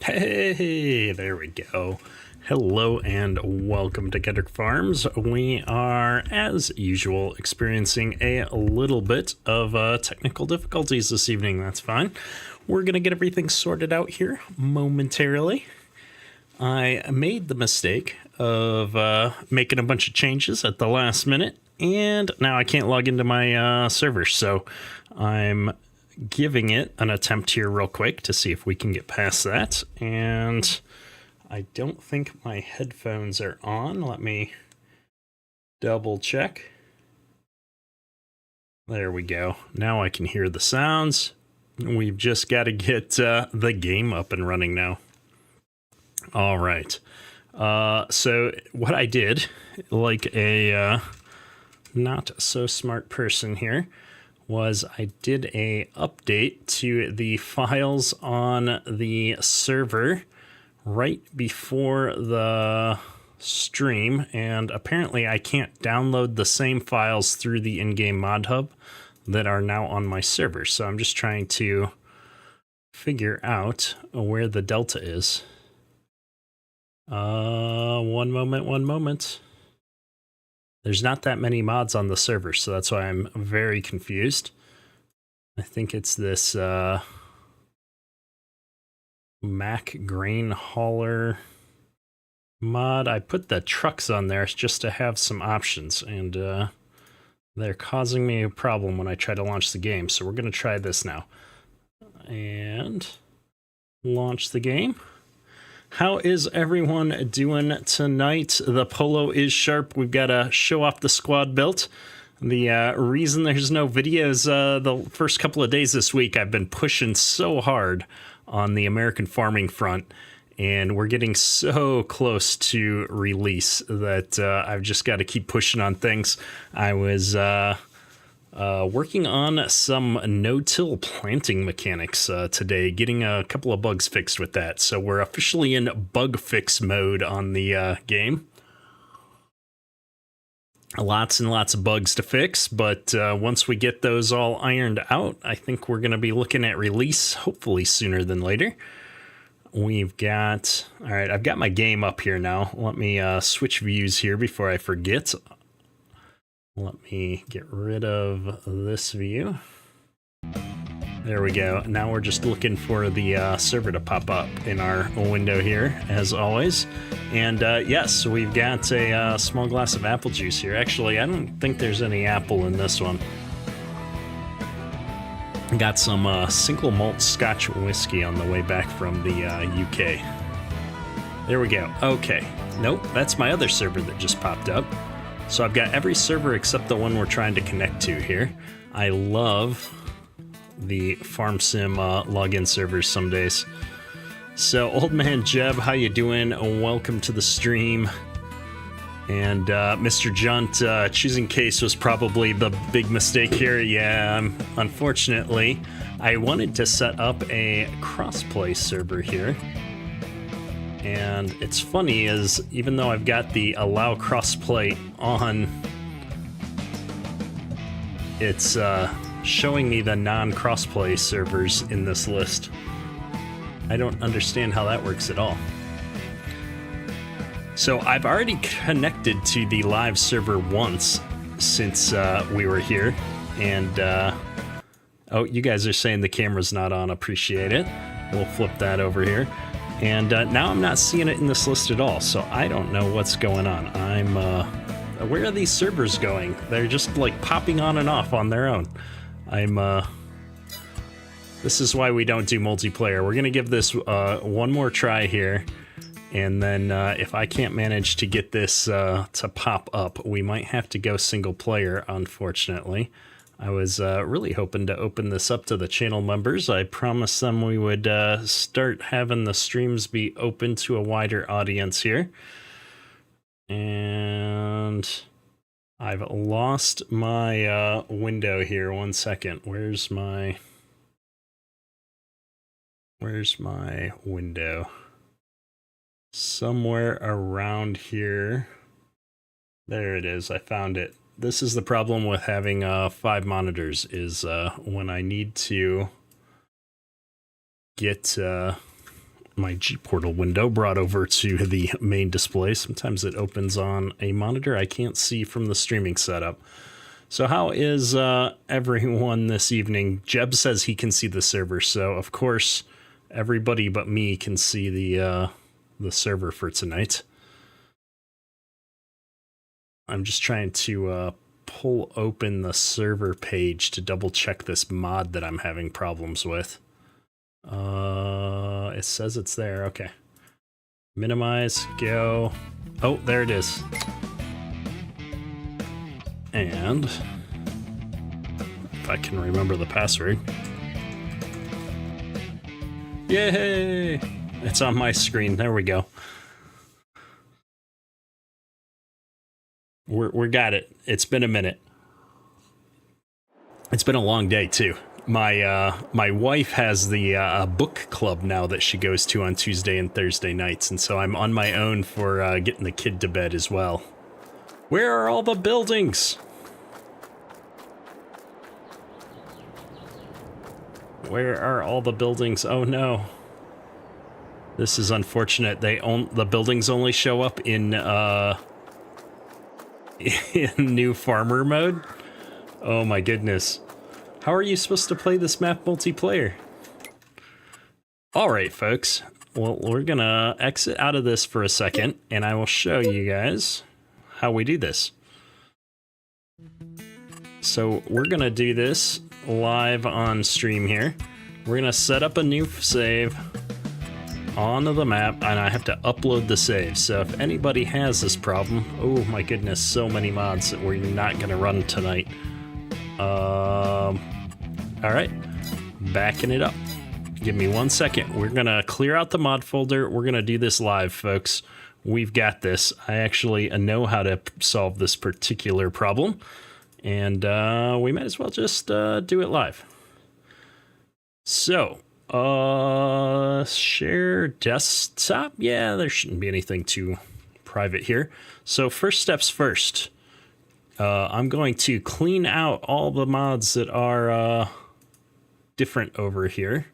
Hey, there we go. Hello and welcome to Kendrick Farms. We are, as usual, experiencing a little bit of technical difficulties this evening. That's fine. We're going to get everything sorted out here momentarily. I made the mistake of making a bunch of changes at the last minute, and now I can't log into my server, so I'm giving it an attempt here real quick to see if we can get past that. And I don't think my headphones are on. Let me double check. There we go. Now I can hear the sounds. We've just got to get the game up and running now. All right. So what I did, like a not so smart person here, was I did a update to the files on the server right before the stream, and apparently I can't download the same files through the in-game mod hub that are now on my server. So I'm just trying to figure out where the delta is. One moment. There's not that many mods on the server, so that's why I'm very confused. I think it's this Mac Grain Hauler mod. I put the trucks on there just to have some options, and they're causing me a problem when I try to launch the game. So we're going to try this now. And launch the game. How is everyone doing tonight? The polo is sharp. We've got to show off the squad built. The reason there's no videos the first couple of days this week, I've been pushing so hard on the American farming front, and we're getting so close to release that I've just got to keep pushing on things. I was working on some no-till planting mechanics today, getting a couple of bugs fixed with that. So we're officially in bug fix mode on the game. Lots and lots of bugs to fix, but once we get those all ironed out, I think we're going to be looking at release, hopefully sooner than later. We've got... All right, I've got my game up here now. Let me switch views here before I forget. Let me get rid of this view. There we go. Now we're just looking for the server to pop up in our window here, as always. And yes, we've got a small glass of apple juice here. Actually, I don't think there's any apple in this one. Got some single malt Scotch whiskey on the way back from the UK. There we go. Okay. Nope, that's my other server that just popped up. So I've got every server except the one we're trying to connect to here. I love the Farm Sim login servers some days. So Old Man Jeb, how you doing? Welcome to the stream. And Mr. Junt, choosing case was probably the big mistake here. Yeah, unfortunately, I wanted to set up a crossplay server here. And it's funny is, even though I've got the allow crossplay on, it's showing me the non-crossplay servers in this list. I don't understand how that works at all. So I've already connected to the live server once since we were here, and oh, you guys are saying the camera's not on. Appreciate it. We'll flip that over here. And now I'm not seeing it in this list at all, so I don't know what's going on. Where are these servers going? They're just like popping on and off on their own. This is why we don't do multiplayer. We're gonna give this one more try here, and then if I can't manage to get this to pop up, we might have to go single player, unfortunately. I was really hoping to open this up to the channel members. I promised them we would start having the streams be open to a wider audience here. And I've lost my window here. 1 second. Where's my window? Somewhere around here. There it is. I found it. This is the problem with having 5 monitors, is when I need to get my G-Portal window brought over to the main display. Sometimes it opens on a monitor I can't see from the streaming setup. So how is everyone this evening? Jeb says he can see the server, so of course everybody but me can see the server for tonight. I'm just trying to pull open the server page to double check this mod that I'm having problems with. It says it's there. Okay. Minimize, go. Oh, there it is. And if I can remember the password. Yay! It's on my screen. There we go. We got it. It's been a minute. It's been a long day too. My wife has the book club now that she goes to on Tuesday and Thursday nights, and so I'm on my own for getting the kid to bed as well. Where are all the buildings? Where are all the buildings? Oh no. This is unfortunate. The buildings only show up in new farmer mode. Oh my goodness. How are you supposed to play this map multiplayer? All right, folks. Well, we're gonna exit out of this for a second, and I will show you guys how we do this. So we're gonna do this live on stream here. We're gonna set up a new save onto the map, and I have to upload the save. So if anybody has this problem, oh my goodness, so many mods that we're not gonna run tonight. All right, backing it up. Give me 1 second. We're gonna clear out the mod folder. We're gonna do this live, folks. We've got this. I actually know how to solve this particular problem, and we might as well just do it live. So, share desktop. Yeah, there shouldn't be anything too private here. So first steps first. I'm going to clean out all the mods that are different over here.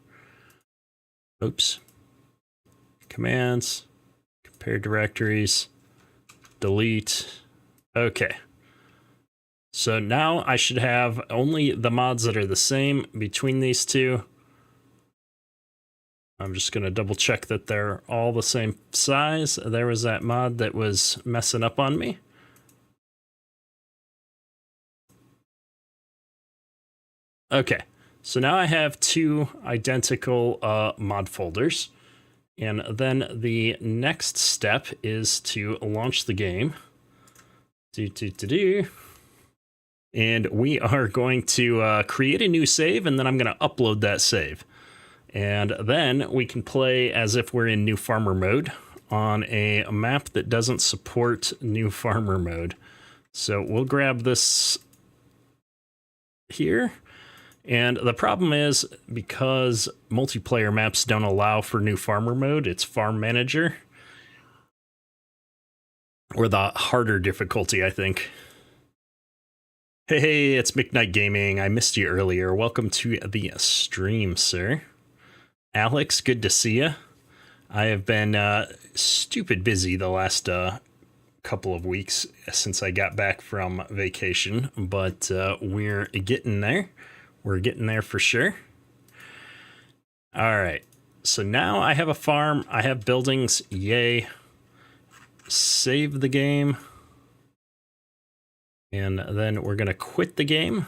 Oops. Commands, compare directories, delete. Okay. So now I should have only the mods that are the same between these two. I'm just going to double check that they're all the same size. There was that mod that was messing up on me. Okay, so now I have two identical mod folders. And then the next step is to launch the game. And we are going to create a new save, and then I'm going to upload that save. And then we can play as if we're in new farmer mode on a map that doesn't support new farmer mode. So we'll grab this here. And the problem is, because multiplayer maps don't allow for new farmer mode, it's farm manager. Or the harder difficulty, I think. Hey, it's McKnight Gaming. I missed you earlier. Welcome to the stream, sir. Alex, good to see you. I have been stupid busy the last couple of weeks since I got back from vacation, but we're getting there. We're getting there for sure. All right. So now I have a farm. I have buildings. Yay. Save the game. And then we're going to quit the game.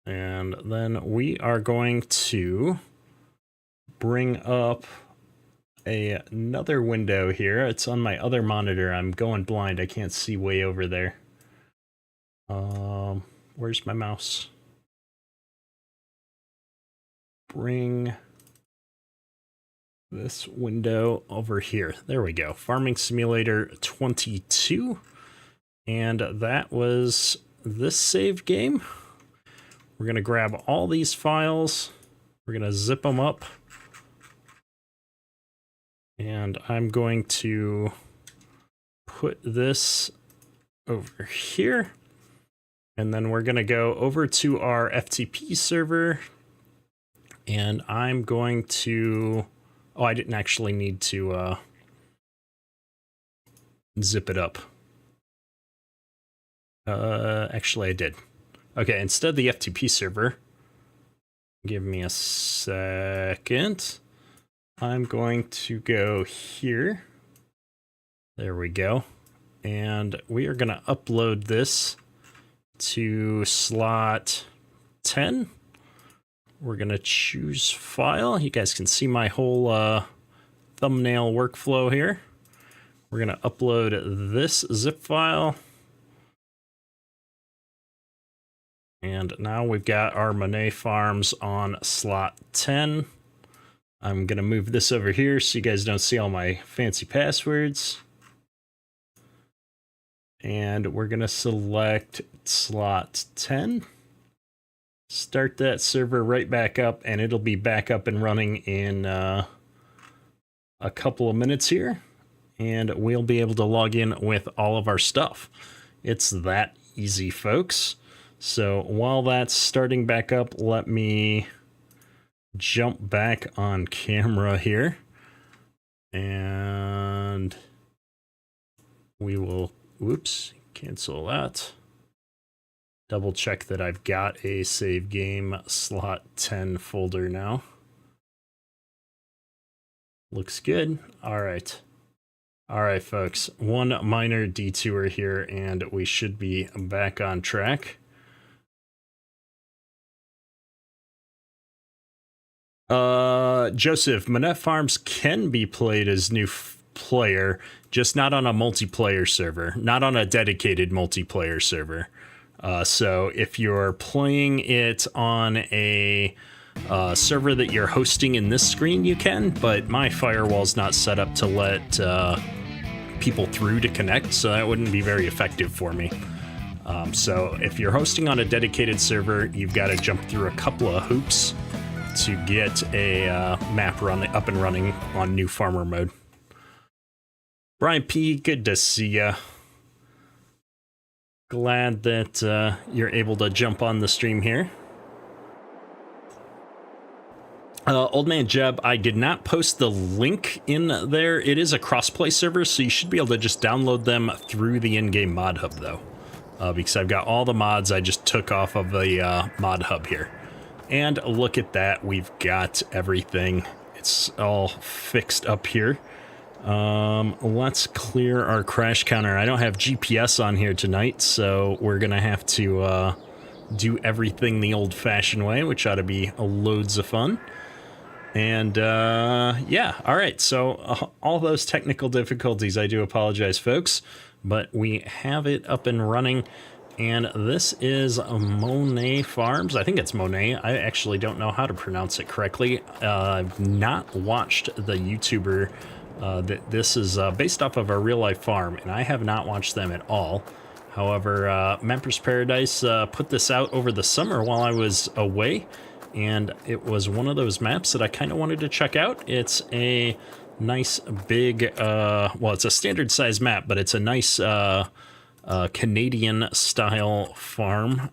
And then we are going to bring up another window here. It's on my other monitor. I'm going blind. I can't see way over there. Where's my mouse? Bring this window over here. There we go. Farming Simulator 22. And that was this save game. We're going to grab all these files. We're going to zip them up. And I'm going to put this over here. And then we're going to go over to our FTP server. And I'm going to... Oh, I didn't actually need to zip it up. Actually, I did. Okay, instead of the FTP server, give me a second. I'm going to go here. There we go. And we are going to upload this to slot 10. We're going to choose file. You guys can see my whole thumbnail workflow here. We're going to upload this zip file. And now we've got our Monet farms on slot 10. I'm going to move this over here so you guys don't see all my fancy passwords. And we're going to select slot 10. Start that server right back up, and it'll be back up and running in a couple of minutes here. And we'll be able to log in with all of our stuff. It's that easy, folks. So while that's starting back up, let me jump back on camera here. And we will, whoops, cancel that. Double check that I've got a save game slot 10 folder now. Looks good. All right. All right, folks. One minor detour here, and we should be back on track. Joseph, Monette Farms can be played as new player, just not on a multiplayer server, not on a dedicated multiplayer server. So if you're playing it on a server that you're hosting in this screen, you can, but my firewall's not set up to let people through to connect, so that wouldn't be very effective for me. So if you're hosting on a dedicated server, you've got to jump through a couple of hoops to get a map up and running on new farmer mode. Brian P., good to see ya. Glad that you're able to jump on the stream here. Old Man Jeb, I did not post the link in there. It is a crossplay server, so you should be able to just download them through the in-game mod hub, though. Because I've got all the mods I just took off of the mod hub here. And look at that, we've got everything. It's all fixed up here. Let's clear our crash counter. I don't have GPS on here tonight, so we're gonna have to do everything the old-fashioned way, which ought to be loads of fun. And yeah, all right, so all those technical difficulties, I do apologize, folks, but we have it up and running. And this is Monet Farms. I think it's Monet. I actually don't know how to pronounce it correctly. I've not watched the YouTuber that this is based off of a real-life farm, and I have not watched them at all. However, Memphis Paradise put this out over the summer while I was away, and it was one of those maps that I kind of wanted to check out. It's a nice big, well, it's a standard size map, but it's a nice Canadian style farm,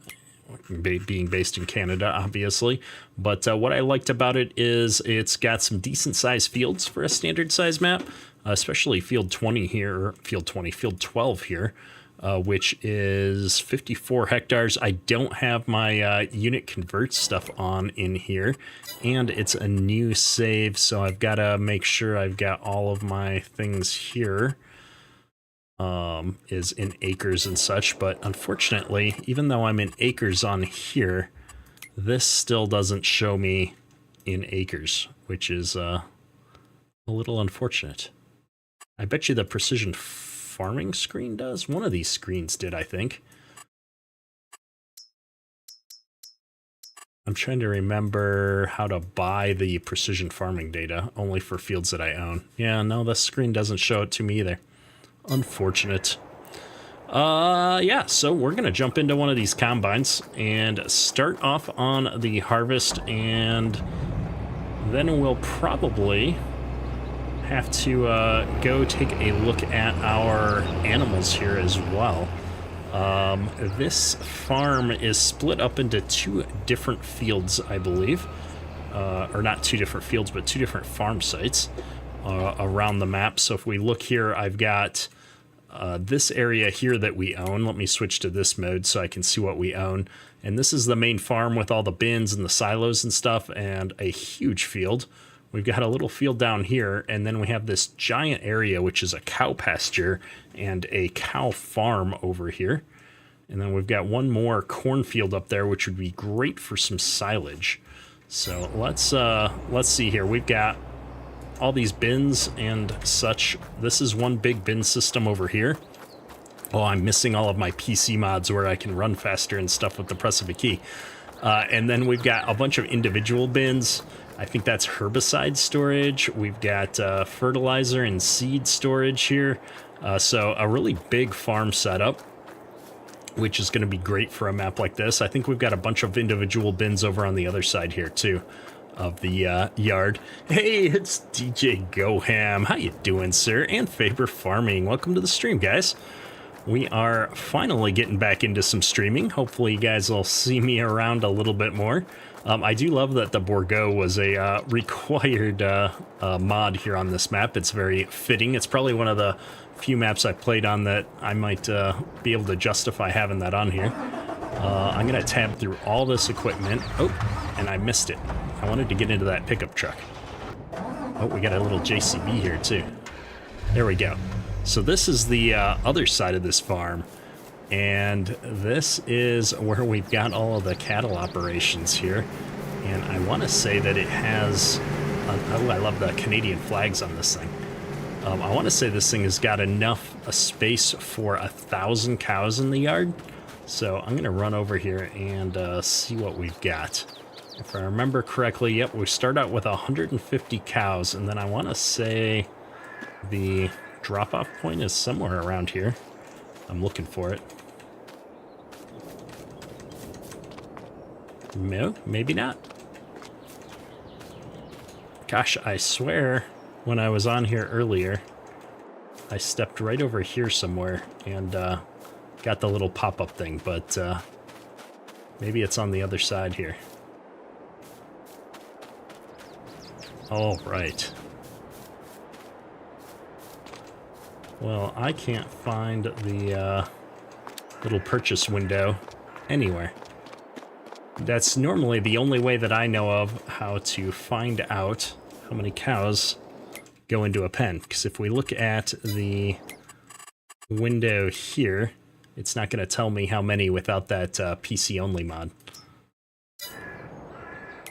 being based in Canada, obviously. But what I liked about it is it's got some decent sized fields for a standard size map, especially field 20 here, field 12 here, which is 54 hectares. I don't have my unit convert stuff on in here, and it's a new save, so I've got to make sure I've got all of my things here. Is in acres and such, but unfortunately, even though I'm in acres on here, this still doesn't show me in acres, which is a little unfortunate. I bet you the precision farming screen does. One of these screens did, I think. I'm trying to remember how to buy the precision farming data, only for fields that I own. Yeah, no, the screen doesn't show it to me either. Unfortunate. Yeah, so we're gonna jump into one of these combines and start off on the harvest, and then we'll probably have to go take a look at our animals here as well. This farm is split up into 2 different fields, I believe. Or not 2 different fields, but 2 different farm sites around the map. So if we look here, I've got this area here that we own. Let me switch to this mode so I can see what we own. And this is the main farm with all the bins and the silos and stuff, and a huge field. We've got a little field down here, and then we have this giant area, which is a cow pasture and a cow farm over here. And then we've got one more cornfield up there, which would be great for some silage. So let's see here. We've got all these bins and such. This is one big bin system over here. Oh, I'm missing all of my PC mods where I can run faster and stuff with the press of a key. And then we've got a bunch of individual bins. I think that's herbicide storage. We've got fertilizer and seed storage here. So a really big farm setup, which is going to be great for a map like this. I think we've got a bunch of individual bins over on the other side here too of the yard. Hey, it's DJ Goham. How you doing, sir? And Faber Farming. Welcome to the stream, guys. We are finally getting back into some streaming. Hopefully you guys will see me around a little bit more. I do love that the Bourgeois was a required mod here on this map. It's very fitting. It's probably one of the few maps I played on that I might be able to justify having that on here. I'm going to tab through all this equipment. Oh, and I missed it. I wanted to get into that pickup truck. Oh, we got a little JCB here too. There we go. So this is the other side of this farm, and this is where we've got all of the cattle operations here. And I want to say that it has, oh, I love the Canadian flags on this thing. I want to say this thing has got enough space for 1,000 cows in the yard. So I'm going to run over here and see what we've got. If I remember correctly, yep, we start out with 150 cows, and then I want to say the drop-off point is somewhere around here. I'm looking for it. No, maybe not. Gosh, I swear when I was on here earlier, I stepped right over here somewhere and got the little pop-up thing, but maybe it's on the other side here. All right. Well, I can't find the little purchase window anywhere. That's normally the only way that I know of how to find out how many cows go into a pen. Because if we look at the window here, it's not going to tell me how many without that PC only mod.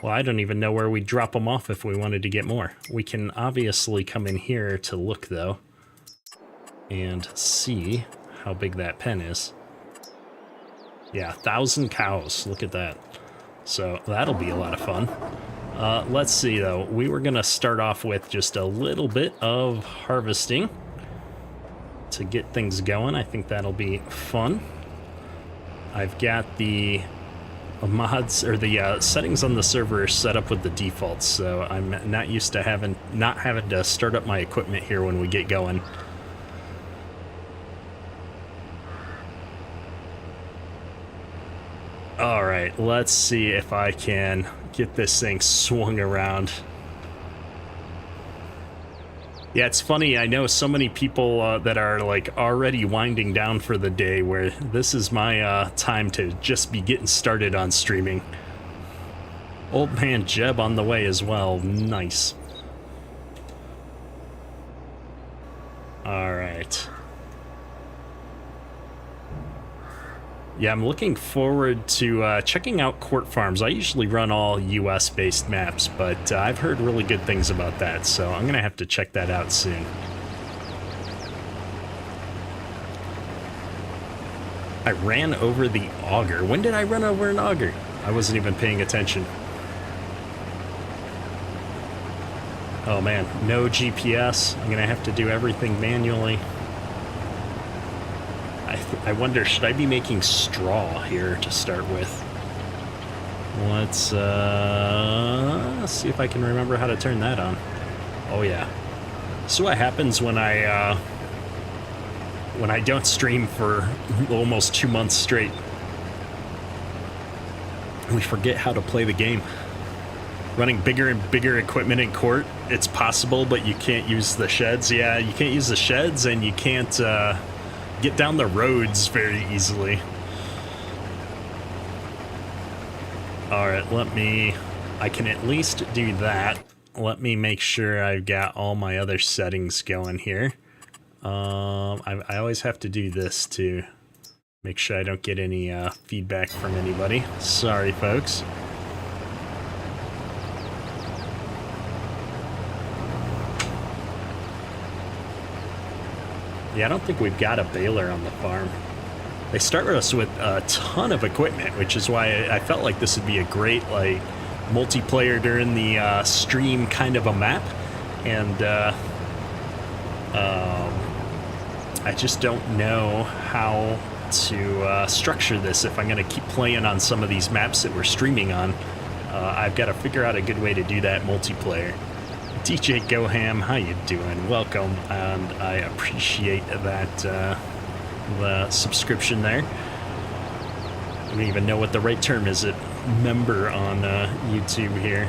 Well, I don't even know where we drop them off if we wanted to get more. We can obviously come in here to look though and see how big that pen is. Yeah, 1,000 cows. Look at that. So that'll be a lot of fun. Let's see though. We were gonna start off with just a little bit of harvesting to get things going. I think that'll be fun. I've got the mods or the settings on the server set up with the defaults, so I'm not used to not having to start up my equipment here when we get going. All right, let's see if I can get this thing swung around. Yeah, it's funny, I know so many people that are like already winding down for the day, where this is my time to just be getting started on streaming. Old man Jeb on the way as well, nice. All right. Yeah, I'm looking forward to checking out Court Farms. I usually run all US-based maps, but I've heard really good things about that, so I'm going to have to check that out soon. I ran over the auger. When did I run over an auger? I wasn't even paying attention. Oh man, no GPS. I'm going to have to do everything manually. I wonder, should I be making straw here to start with? Let's see if I can remember how to turn that on. Oh yeah. So what happens when I when I don't stream for almost 2 months straight. We forget how to play the game. Running bigger and bigger equipment in court, it's possible, but you can't use the sheds. Yeah, you can't use the sheds, and you can't get down the roads very easily. Alright, I can at least do that. Let me make sure I've got all my other settings going here. I always have to do this to make sure I don't get any feedback from anybody. Sorry, folks. Yeah, I don't think we've got a baler on the farm. They start us with a ton of equipment, which is why I felt like this would be a great, like, multiplayer during the stream kind of a map. And I just don't know how to structure this if I'm going to keep playing on some of these maps that we're streaming on. I've got to figure out a good way to do that multiplayer. DJ Goham, how you doing? Welcome, and I appreciate that the subscription there. I don't even know what the right term is. It member on YouTube here.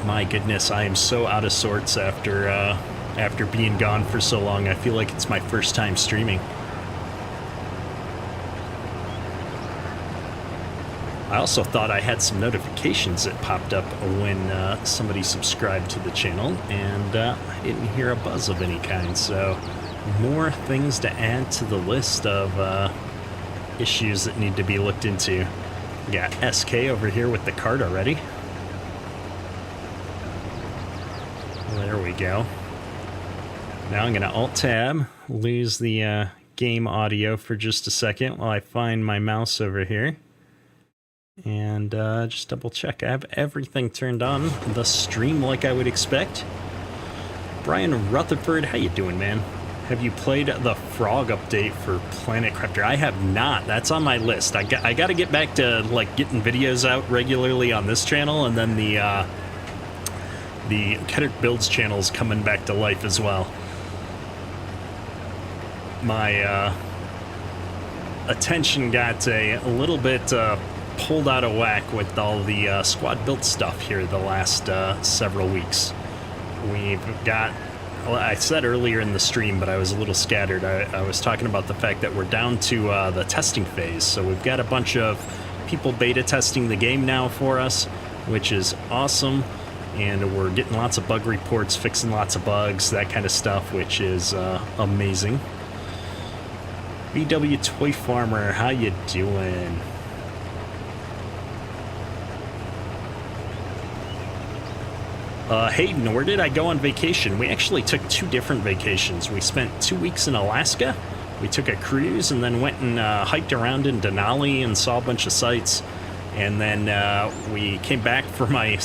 My goodness, I am so out of sorts after being gone for so long. I feel like it's my first time streaming. I also thought I had some notifications that popped up when somebody subscribed to the channel, and I didn't hear a buzz of any kind, so more things to add to the list of issues that need to be looked into. We got SK over here with the cart already. There we go. Now I'm going to Alt-Tab, lose the game audio for just a second while I find my mouse over here. And just double check. I have everything turned on the stream like I would expect. Brian Rutherford, how you doing, man? Have you played the frog update for Planet Crafter? I have not. That's on my list. I got to get back to like getting videos out regularly on this channel, and then the Kedrick Builds channel is coming back to life as well. My attention got a little bit pulled out of whack with all the squad built stuff here the last several weeks. We've got, well, I said earlier in the stream, but I was a little scattered. I was talking about the fact that we're down to the testing phase. So we've got a bunch of people beta testing the game now for us, which is awesome. And we're getting lots of bug reports, fixing lots of bugs, that kind of stuff, which is amazing. BW Toy Farmer, how you doing? Hayden, where did I go on vacation? We actually took 2 different vacations. We spent 2 weeks in Alaska. We took a cruise and then went and hiked around in Denali and saw a bunch of sights. And then we came back for my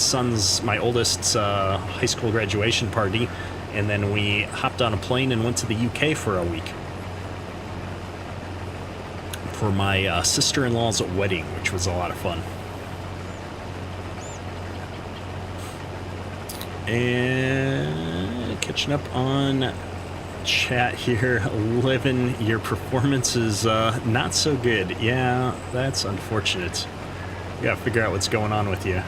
oldest's high school graduation party. And then we hopped on a plane and went to the UK for a week for my sister-in-law's wedding, which was a lot of fun. And catching up on chat here, Livin, your performance is not so good. Yeah, that's unfortunate. We gotta figure out what's going on with you.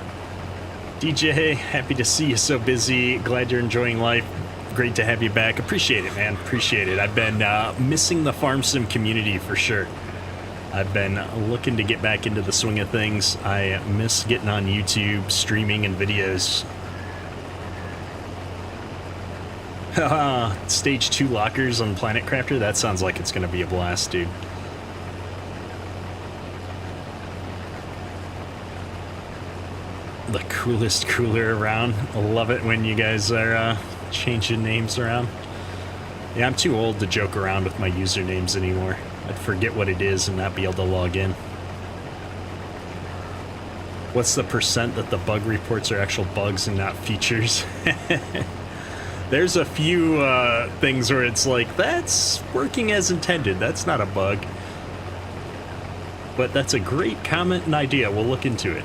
DJ, happy to see you so busy. Glad you're enjoying life. Great to have you back. Appreciate it, man. Appreciate it. I've been missing the farm sim community for sure. I've been looking to get back into the swing of things. I miss getting on YouTube, streaming, and videos. Stage 2 lockers on Planet Crafter? That sounds like it's going to be a blast, dude. The coolest cooler around. I love it when you guys are changing names around. Yeah, I'm too old to joke around with my usernames anymore. I'd forget what it is and not be able to log in. What's the percent that the bug reports are actual bugs and not features? There's a few things where it's like, that's working as intended. That's not a bug. But that's a great comment and idea. We'll look into it.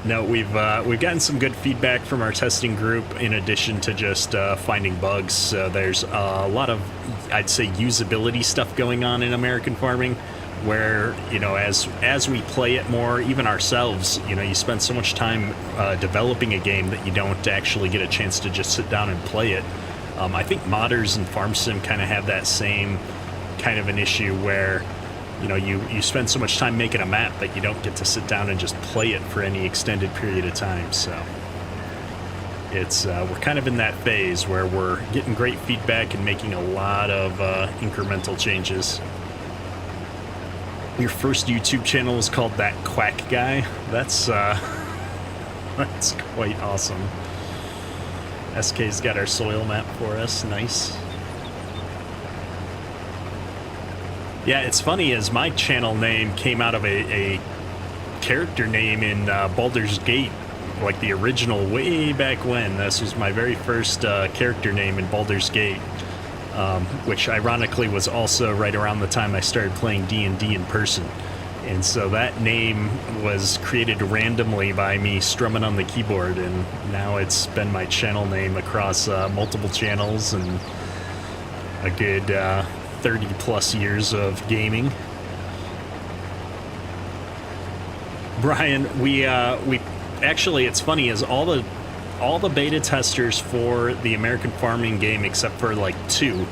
No, we've gotten some good feedback from our testing group in addition to just finding bugs. So there's a lot of, I'd say, usability stuff going on in American Farming, where, you know, as we play it more, even ourselves, you know, you spend so much time developing a game that you don't actually get a chance to just sit down and play it. I think modders and farm sim kind of have that same kind of an issue where, you know, you spend so much time making a map that you don't get to sit down and just play it for any extended period of time. So it's we're kind of in that phase where we're getting great feedback and making a lot of incremental changes. Your first YouTube channel is called That Quack Guy. That's that's quite awesome. SK's got our soil map for us. Nice. Yeah, it's funny, as my channel name came out of a character name in Baldur's Gate, like the original way back when. This was my very first character name in Baldur's Gate, which ironically was also right around the time I started playing D&D in person. And so that name was created randomly by me strumming on the keyboard, and now it's been my channel name across multiple channels and a good 30 plus years of gaming. Brian, we actually, it's funny, is all the beta testers for the American Farming game, except for like 2,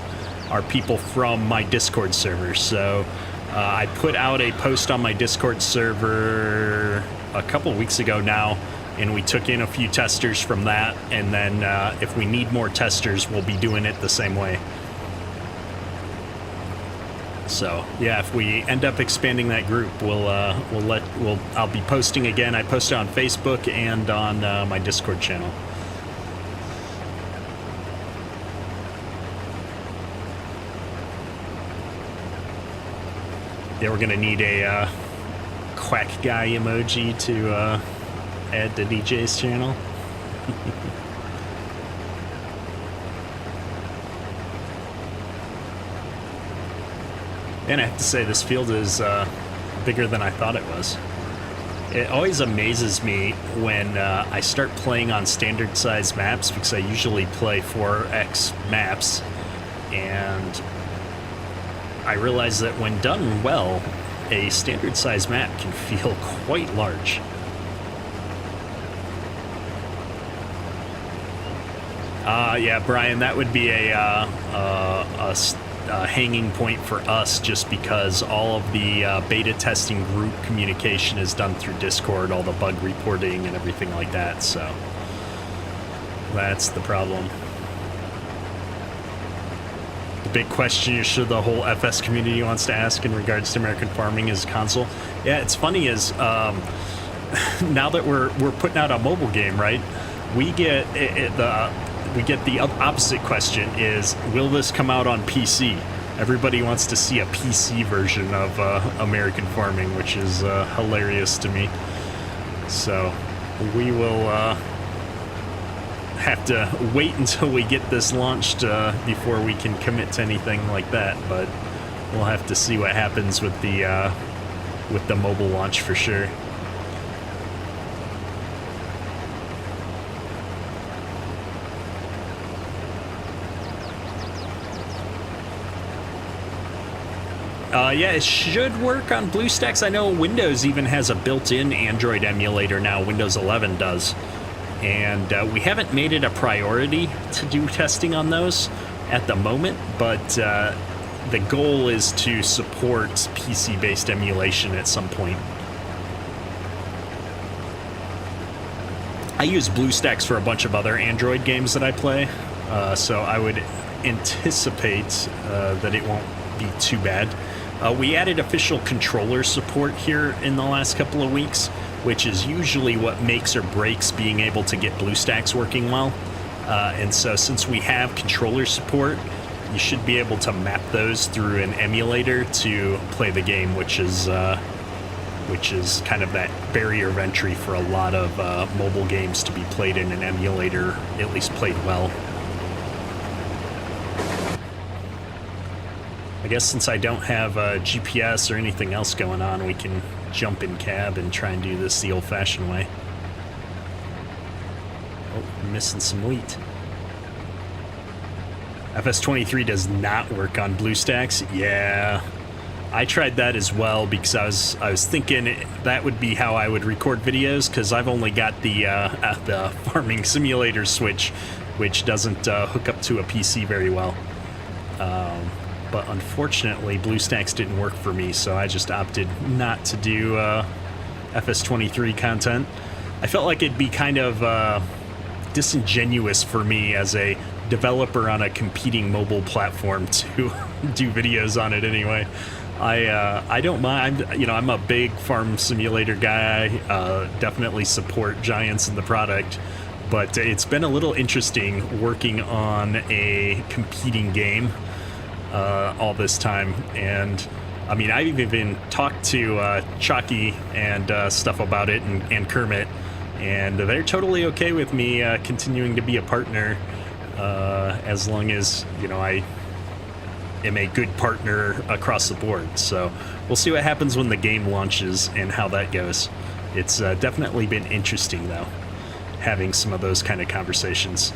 are people from my Discord server. So I put out a post on my Discord server a couple weeks ago now, and we took in a few testers from that, and then if we need more testers, we'll be doing it the same way. So yeah, if we end up expanding that group, I'll be posting again. I posted on Facebook and on my Discord channel. Yeah, we're gonna need a quack guy emoji to add to DJ's channel. And I have to say, this field is bigger than I thought it was. It always amazes me when I start playing on standard size maps, because I usually play 4x maps, and I realize that when done well, a standard size map can feel quite large. Yeah, Brian, that would be a hanging point for us, just because all of the beta testing group communication is done through Discord, all the bug reporting and everything like that, so that's the problem. The big question you're sure the whole FS community wants to ask in regards to American Farming is console. Yeah, it's funny is now that we're putting out a mobile game, right? We get the opposite question is, will this come out on PC? Everybody wants to see a PC version of American Farming, which is hilarious to me. So we will have to wait until we get this launched before we can commit to anything like that. But we'll have to see what happens with the mobile launch for sure. Yeah, it should work on BlueStacks. I know Windows even has a built-in Android emulator now. Windows 11 does. And we haven't made it a priority to do testing on those at the moment, but the goal is to support PC-based emulation at some point. I use BlueStacks for a bunch of other Android games that I play, so I would anticipate that it won't be too bad. We added official controller support here in the last couple of weeks, which is usually what makes or breaks being able to get BlueStacks working well. And so since we have controller support, you should be able to map those through an emulator to play the game, which is kind of that barrier of entry for a lot of mobile games to be played in an emulator, at least played well. I guess since I don't have GPS or anything else going on, we can jump in cab and try and do this the old-fashioned way. missing some wheat. FS23 does not work on BlueStacks. Yeah, I tried that as well because I was thinking that would be how I would record videos, because I've only got the farming simulator switch, which doesn't hook up to a PC very well. But unfortunately, BlueStacks didn't work for me, so I just opted not to do FS23 content. I felt like it'd be kind of disingenuous for me as a developer on a competing mobile platform to do videos on it anyway. I don't mind, you know, I'm a big farm simulator guy, definitely support Giants in the product, but it's been a little interesting working on a competing game all this time. And I mean, I've even talked to Chalky and stuff about it, and Kermit, and they're totally okay with me continuing to be a partner, as long as, you know, I am a good partner across the board. So we'll see what happens when the game launches and how that goes. It's definitely been interesting, though, having some of those kind of conversations.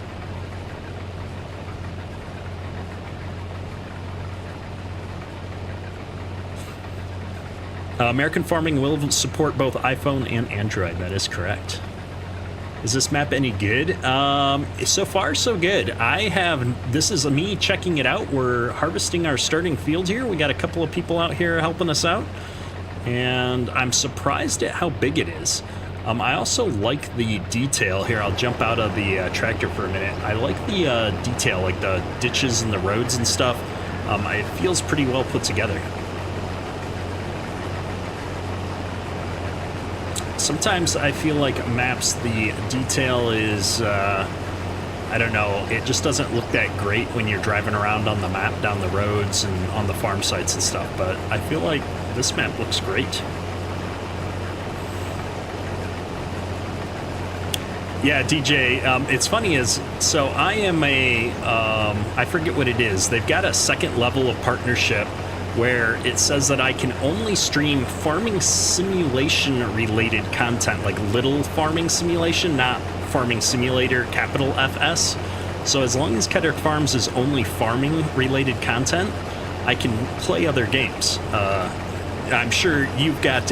American Farming will support both iPhone and Android. That is correct. Is this map any good? So far, so good. This is me checking it out. We're harvesting our starting field here. We got a couple of people out here helping us out, and I'm surprised at how big it is. I also like the detail here. I'll jump out of the tractor for a minute. I like the detail, like the ditches and the roads and stuff. It feels pretty well put together. Sometimes I feel like maps, the detail is, I don't know, it just doesn't look that great when you're driving around on the map, down the roads and on the farm sites and stuff, but I feel like this map looks great. Yeah, DJ, it's funny is, so I am I forget what it is. They've got a second level of partnership where it says that I can only stream farming simulation related content, like little farming simulation, not farming simulator, capital FS. So as long as Ketter Farms is only farming related content, I can play other games. I'm sure you've got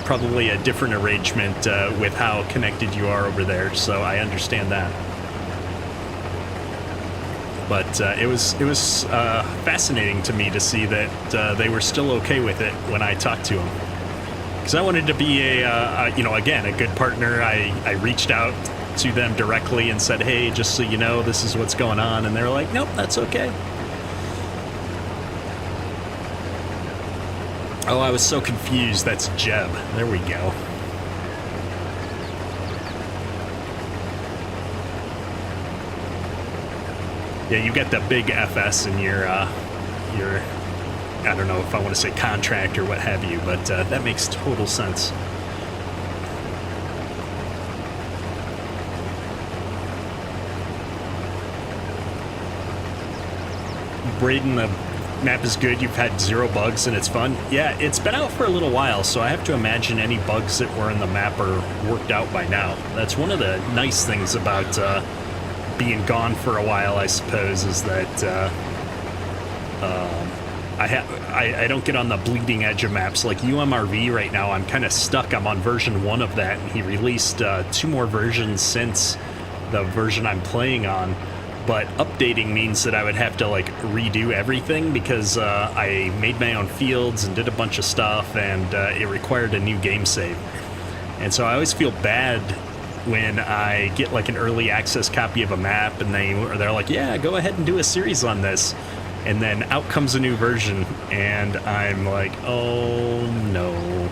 probably a different arrangement with how connected you are over there, so I understand that. But it was fascinating to me to see that they were still okay with it when I talked to them. Because I wanted to be you know, again, a good partner. I reached out to them directly and said, hey, just so you know, this is what's going on. And they're like, nope, that's okay. Oh, I was so confused. That's Jeb. There we go. Yeah, you get the big FS in your, I don't know if I want to say contract or what have you, but that makes total sense. Braden, the map is good. You've had 0 bugs and it's fun. Yeah, it's been out for a little while, so I have to imagine any bugs that were in the map are worked out by now. That's one of the nice things about being gone for a while, I suppose, is that I don't get on the bleeding edge of maps. Like UMRV right now, I'm kind of stuck. I'm on version 1 of that, and he released 2 more versions since the version I'm playing on. But updating means that I would have to like redo everything because I made my own fields and did a bunch of stuff, and it required a new game save. And so I always feel bad when I get like an early access copy of a map and they're like, yeah, go ahead and do a series on this, and then out comes a new version and I'm like, oh no,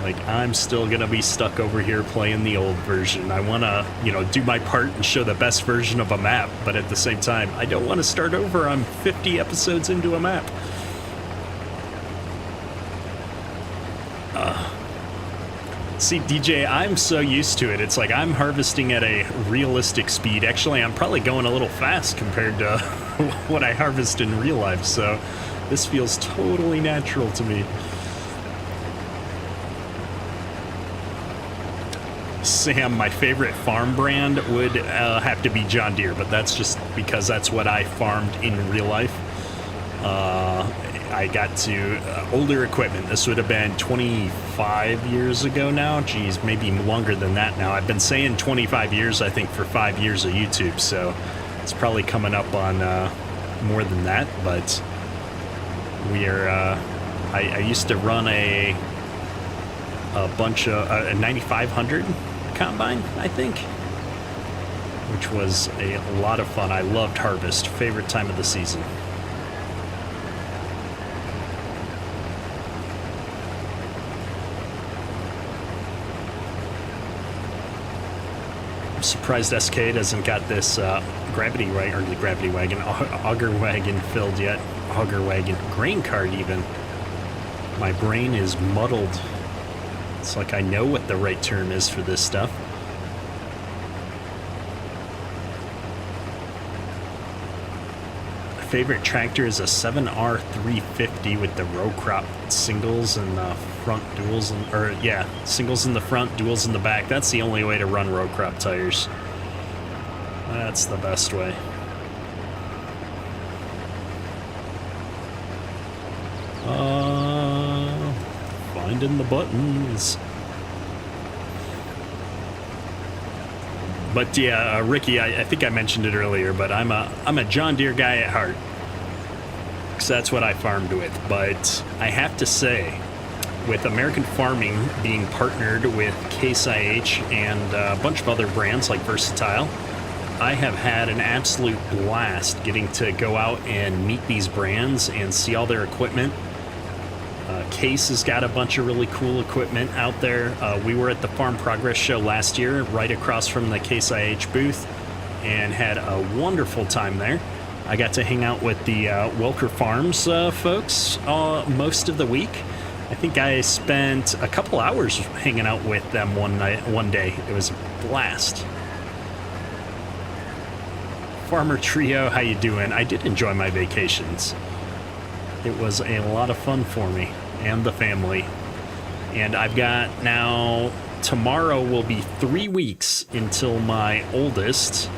like I'm still gonna be stuck over here playing the old version. I want to, you know, do my part and show the best version of a map, but at the same time I don't want to start over. I'm 50 episodes into a map. See, DJ, I'm so used to it. It's like I'm harvesting at a realistic speed. Actually, I'm probably going a little fast compared to what I harvest in real life, so this feels totally natural to me. Sam, my favorite farm brand would have to be John Deere, but that's just because that's what I farmed in real life. I got to older equipment. This would have been 25 years ago now. Geez, maybe longer than that now. I've been saying 25 years, I think, for 5 years of YouTube, so it's probably coming up on more than that, but we are... I used to run a bunch of... a 9500 combine, I think, which was a lot of fun. I loved harvest. Favorite time of the season. I'm surprised SK doesn't got this gravity wagon, or the gravity wagon, auger wagon filled yet. Auger wagon, grain cart even. My brain is muddled. It's like I know what the right term is for this stuff. My favorite tractor is a 7R 350 with the row crop singles and the front duals, singles in the front, duals in the back. That's the only way to run row crop tires. That's the best way. Finding the buttons. But yeah, Ricky, I think I mentioned it earlier, but I'm a John Deere guy at heart, because that's what I farmed with. But I have to say, with American Farming being partnered with Case IH and a bunch of other brands like Versatile, I have had an absolute blast getting to go out and meet these brands and see all their equipment. Case has got a bunch of really cool equipment out there. We were at the Farm Progress Show last year, right across from the Case IH booth, and had a wonderful time there. I got to hang out with the Welker Farms folks most of the week. I think I spent a couple hours hanging out with them one day. It was a blast. Farmer Trio, how you doing? I did enjoy my vacations. It was a lot of fun for me and the family. And I've got now, tomorrow will be 3 weeks until my oldest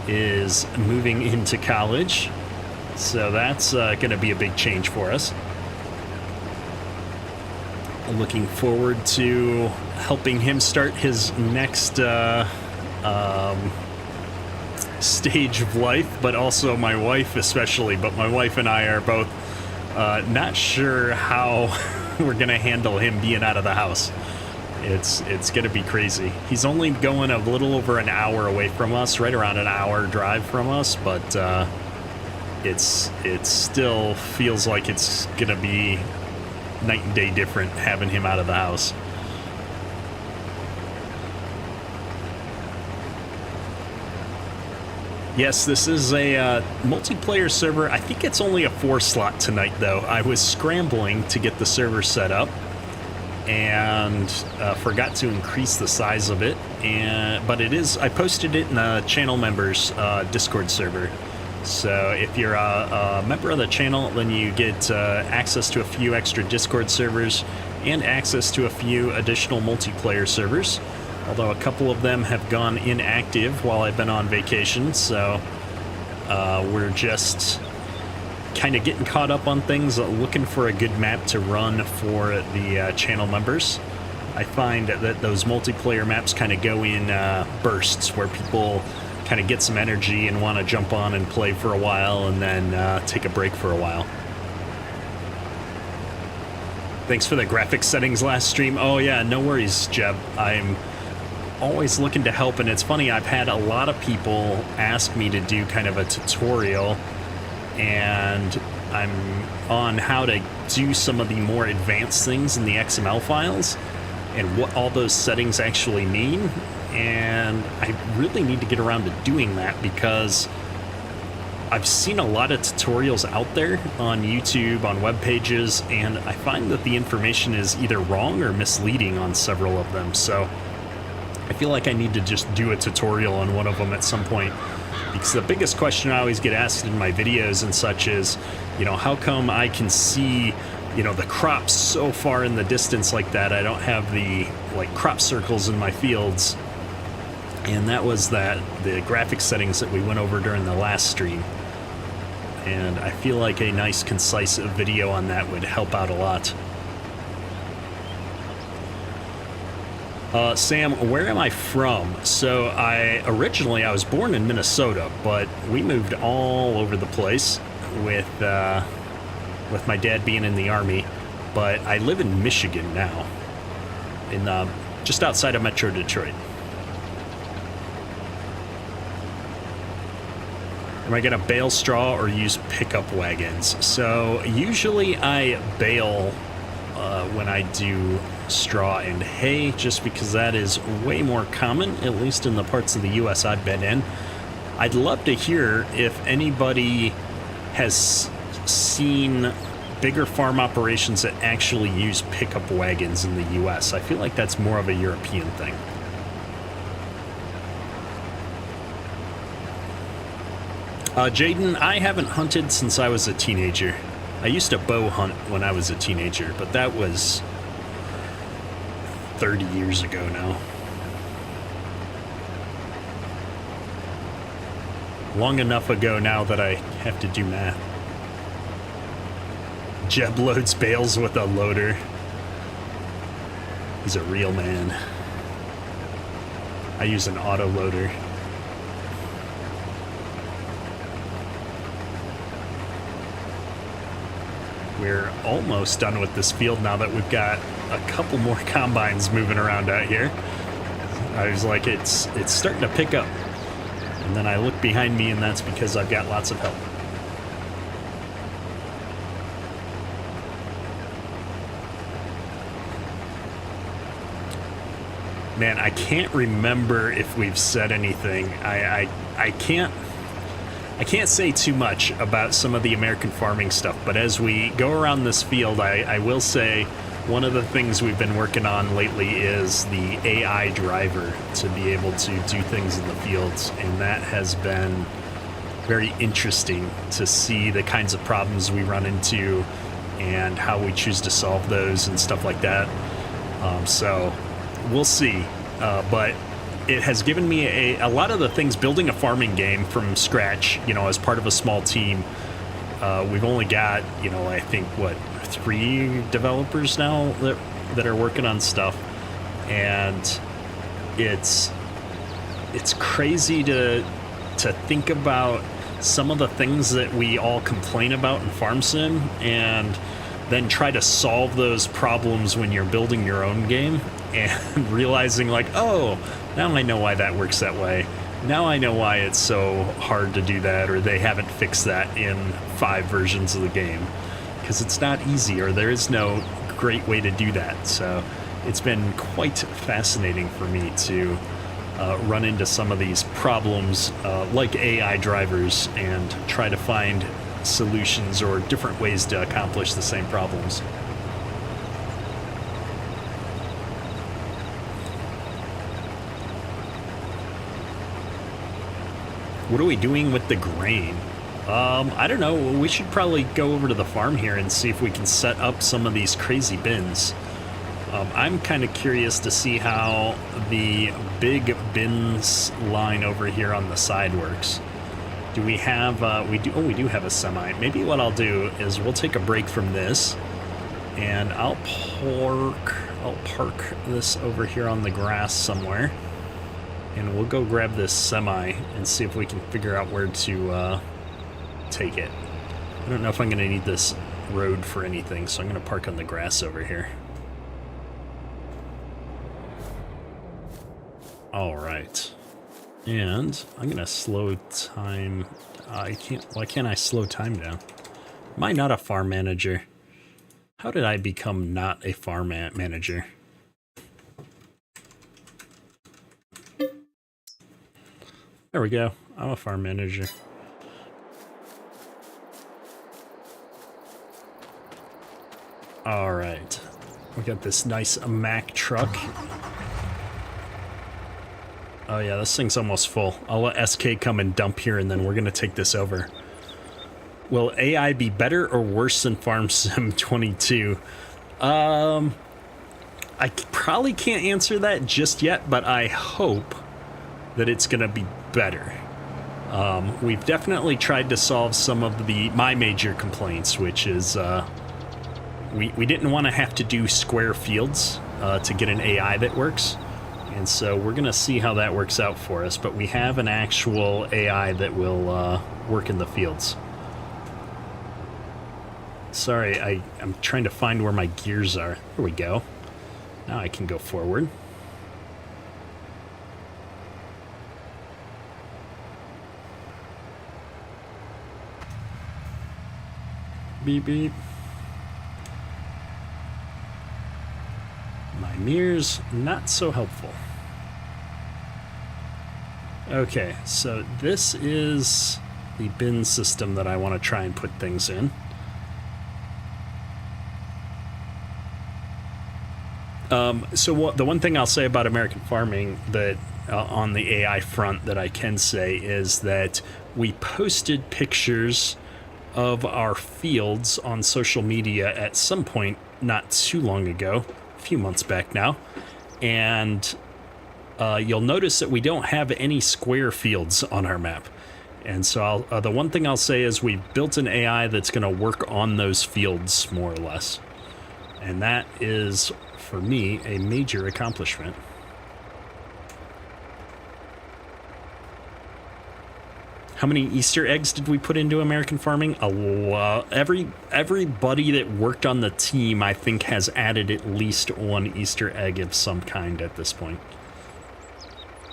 is moving into college. So that's going to be a big change for us. Looking forward to helping him start his next stage of life, but also my wife especially. But my wife and I are both not sure how we're gonna handle him being out of the house. It's gonna be crazy. He's only going a little over an hour away from us, right around an hour drive from us, but it still feels like it's gonna be night and day different having him out of the house. Yes, this is a multiplayer server. I think it's only a 4-slot tonight, though. I was scrambling to get the server set up and forgot to increase the size of it. But it is. I posted it in the channel members Discord server. So if you're a member of the channel, then you get access to a few extra Discord servers and access to a few additional multiplayer servers. Although a couple of them have gone inactive while I've been on vacation, so we're just kind of getting caught up on things, looking for a good map to run for the channel members. I find that those multiplayer maps kind of go in bursts, where people kind of get some energy and want to jump on and play for a while and then take a break for a while. Thanks for the graphics settings last stream. Oh yeah, no worries, Jeb. I'm always looking to help, and it's funny, I've had a lot of people ask me to do kind of a tutorial, and I'm on how to do some of the more advanced things in the XML files and what all those settings actually mean. And I really need to get around to doing that, because I've seen a lot of tutorials out there on YouTube, on web pages, and I find that the information is either wrong or misleading on several of them. So I feel like I need to just do a tutorial on one of them at some point, because the biggest question I always get asked in my videos and such is, you know, how come I can see, you know, the crops so far in the distance like that? I don't have the, like, crop circles in my fields, And that was the graphics settings that we went over during the last stream. And I feel like a nice, concise video on that would help out a lot. Sam, where am I from? So originally I was born in Minnesota, but we moved all over the place with my dad being in the Army. But I live in Michigan now, in just outside of Metro Detroit. Am I gonna bale straw or use pickup wagons? So usually I bale when I do straw and hay, just because that is way more common, at least in the parts of the US I've been in. I'd love to hear if anybody has seen bigger farm operations that actually use pickup wagons in the US. I feel like that's more of a European thing. Jaden, I haven't hunted since I was a teenager. I used to bow hunt when I was a teenager, but that was 30 years ago now. Long enough ago now that I have to do math. Jeb loads bales with a loader. He's a real man. I use an auto loader. We're almost done with this field now that we've got a couple more combines moving around out here. I was like, it's starting to pick up. And then I look behind me, and that's because I've got lots of help. Man, I can't remember if we've said anything. I can't say too much about some of the American farming stuff, but as we go around this field, I will say one of the things we've been working on lately is the AI driver to be able to do things in the fields, and that has been very interesting to see the kinds of problems we run into and how we choose to solve those and stuff like that. So we'll see, but it has given me a lot of the things, building a farming game from scratch, you know, as part of a small team. We've only got, you know, I think, 3 developers now that are working on stuff. And it's crazy to think about some of the things that we all complain about in Farm Sim and then try to solve those problems when you're building your own game and realizing like, oh, now I know why that works that way. Now I know why it's so hard to do that, or they haven't fixed that in 5 versions of the game. Because it's not easy, or there is no great way to do that. So it's been quite fascinating for me to run into some of these problems like AI drivers and try to find solutions or different ways to accomplish the same problems. What are we doing with the grain? I don't know. We should probably go over to the farm here and see if we can set up some of these crazy bins. I'm kind of curious to see how the big bins line over here on the side works. Do we have, we do have a semi. Maybe what I'll do is we'll take a break from this and I'll park this over here on the grass somewhere. And we'll go grab this semi and see if we can figure out where to take it. I don't know if I'm going to need this road for anything, so I'm going to park on the grass over here. All right. And I'm going to slow time. Why can't I slow time down? Am I not a farm manager? How did I become not a farm manager? There we go. I'm a farm manager. All right. We got this nice Mack truck. Oh yeah, this thing's almost full. I'll let SK come and dump here, and then we're going to take this over. Will AI be better or worse than Farm Sim 22? I probably can't answer that just yet, but I hope that it's going to be better. We've definitely tried to solve some of my major complaints, which is we didn't want to have to do square fields to get an AI that works. And so we're going to see how that works out for us. But we have an actual AI that will work in the fields. Sorry, I'm trying to find where my gears are. There we go. Now I can go forward. Beep, beep. My mirror's not so helpful. Okay, so this is the bin system that I want to try and put things in. The one thing I'll say about American farming that on the AI front that I can say is that we posted pictures of our fields on social media at some point not too long ago, a few months back now, and you'll notice that we don't have any square fields on our map. And so the one thing I'll say is we've built an AI that's going to work on those fields more or less. And that is, for me, a major accomplishment. How many Easter eggs did we put into American farming? A lot. Everybody that worked on the team, I think, has added at least one Easter egg of some kind at this point.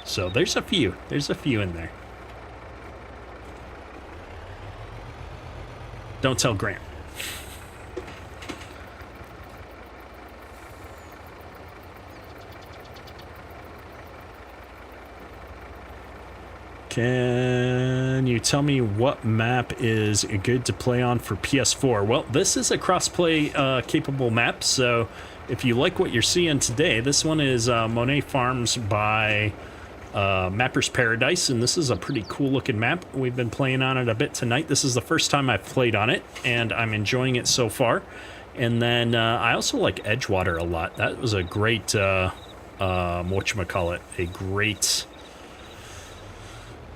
So there's a few. There's a few in there. Don't tell Grant. Can you tell me what map is good to play on for PS4? Well, this is a cross-play capable map, so if you like what you're seeing today, this one is Monet Farms by Mapper's Paradise, and this is a pretty cool-looking map. We've been playing on it a bit tonight. This is the first time I've played on it, and I'm enjoying it so far. And then I also like Edgewater a lot. That was a great, whatchamacallit, a great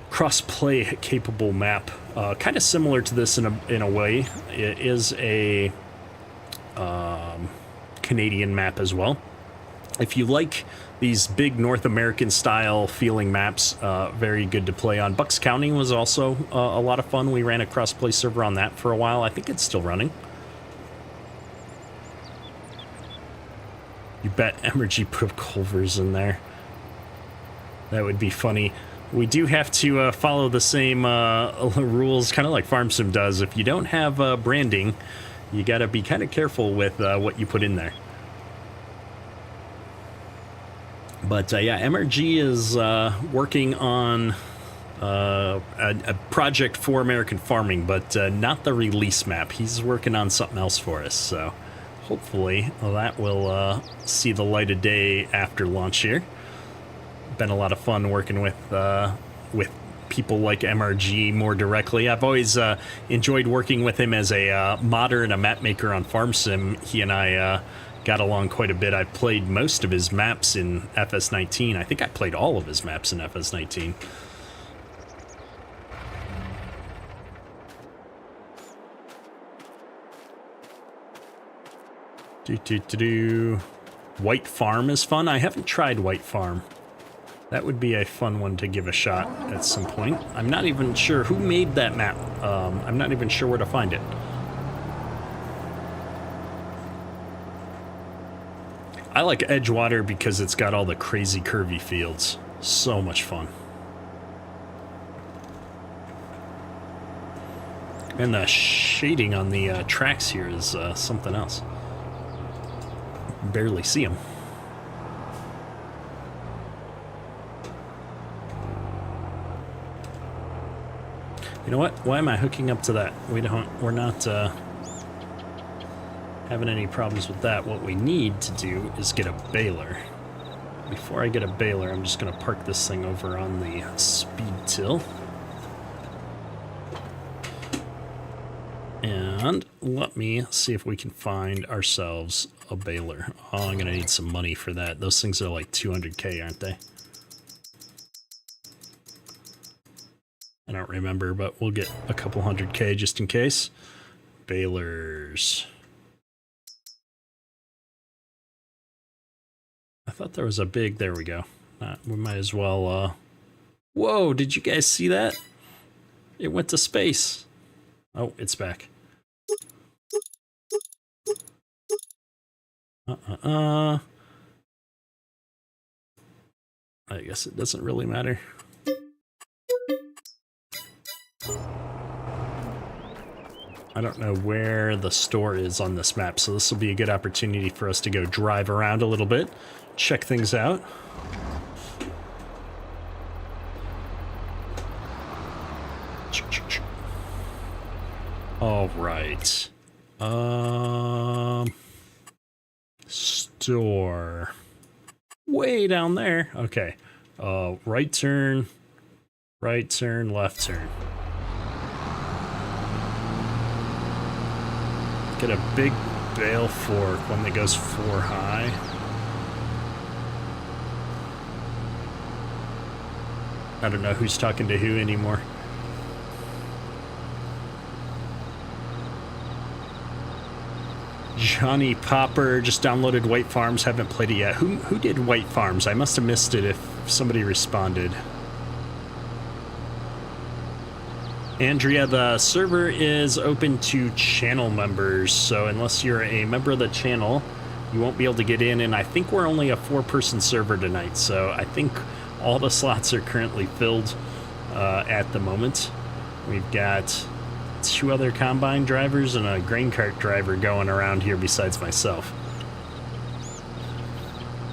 cross-play capable map, kind of similar to this in a way. It is a Canadian map as well. If you like these big North American style feeling maps, very good to play on. Bucks County was also a lot of fun. We ran a cross-play server on that for a while. I think it's still running. You bet Emergy put Culvers in there. That would be funny. We do have to follow the same rules, kind of like FarmSim does. If you don't have branding, you got to be kind of careful with what you put in there. But yeah, MRG is working on a project for American farming, but not the release map. He's working on something else for us, so hopefully that will see the light of day after launch here. Been a lot of fun working with people like MRG more directly. I've always enjoyed working with him as a modder and a map maker on FarmSim. He and I got along quite a bit. I played most of his maps in FS19. I think I played all of his maps in FS19. White Farm is fun. I haven't tried White Farm. That would be a fun one to give a shot at some point. I'm not even sure who made that map. I'm not even sure where to find it. I like Edgewater because it's got all the crazy curvy fields. So much fun. And the shading on the tracks here is something else. Barely see them. You know what? Why am I hooking up to that? We're not having any problems with that. What we need to do is get a baler. Before I get a baler, I'm just going to park this thing over on the speed till. And let me see if we can find ourselves a baler. Oh, I'm going to need some money for that. Those things are like 200K, aren't they? I don't remember, but we'll get a couple 100K just in case. Balers. I thought there was a big, there we go. We might as well, whoa, did you guys see that? It went to space. Oh, it's back. I guess it doesn't really matter. I don't know where the store is on this map, so this will be a good opportunity for us to go drive around a little bit, check things out. All right. Store. Way down there. Okay. Right turn, left turn. Get a big bale fork, one that goes 4 high. I don't know who's talking to who anymore. Johnny Popper just downloaded White Farms, haven't played it yet. Who did White Farms? I must have missed it if somebody responded. Andrea, the server is open to channel members, so unless you're a member of the channel, you won't be able to get in, and I think we're only a 4-person server tonight, so I think all the slots are currently filled at the moment. We've got 2 other combine drivers and a grain cart driver going around here besides myself.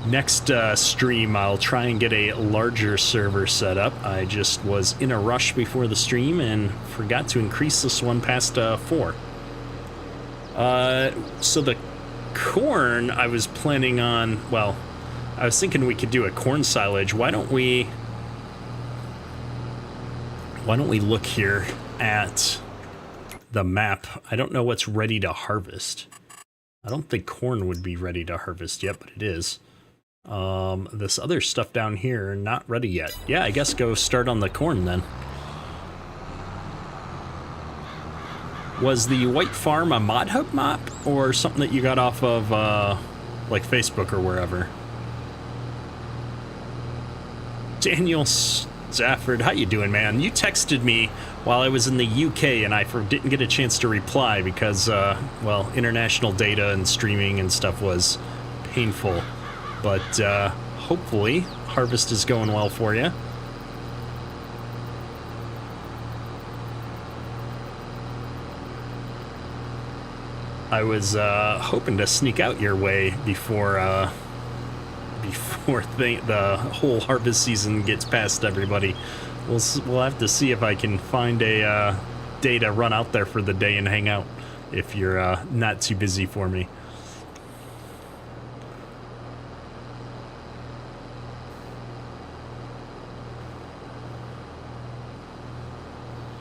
Next stream, I'll try and get a larger server set up. I just was in a rush before the stream and forgot to increase this one past 4. So the corn, I was planning on, well, I was thinking we could do a corn silage. Why don't we look here at the map? I don't know what's ready to harvest. I don't think corn would be ready to harvest yet, but it is. This other stuff down here, not ready yet. Yeah, I guess go start on the corn then. Was the White Farm a mod hub map or something that you got off of like Facebook or wherever? Daniel Stafford, how you doing, man? You texted me while I was in the UK and I didn't get a chance to reply because well, international data and streaming and stuff was painful. But hopefully, harvest is going well for you. I was hoping to sneak out your way before the whole harvest season gets past everybody. We'll have to see if I can find a day to run out there for the day and hang out if you're not too busy for me.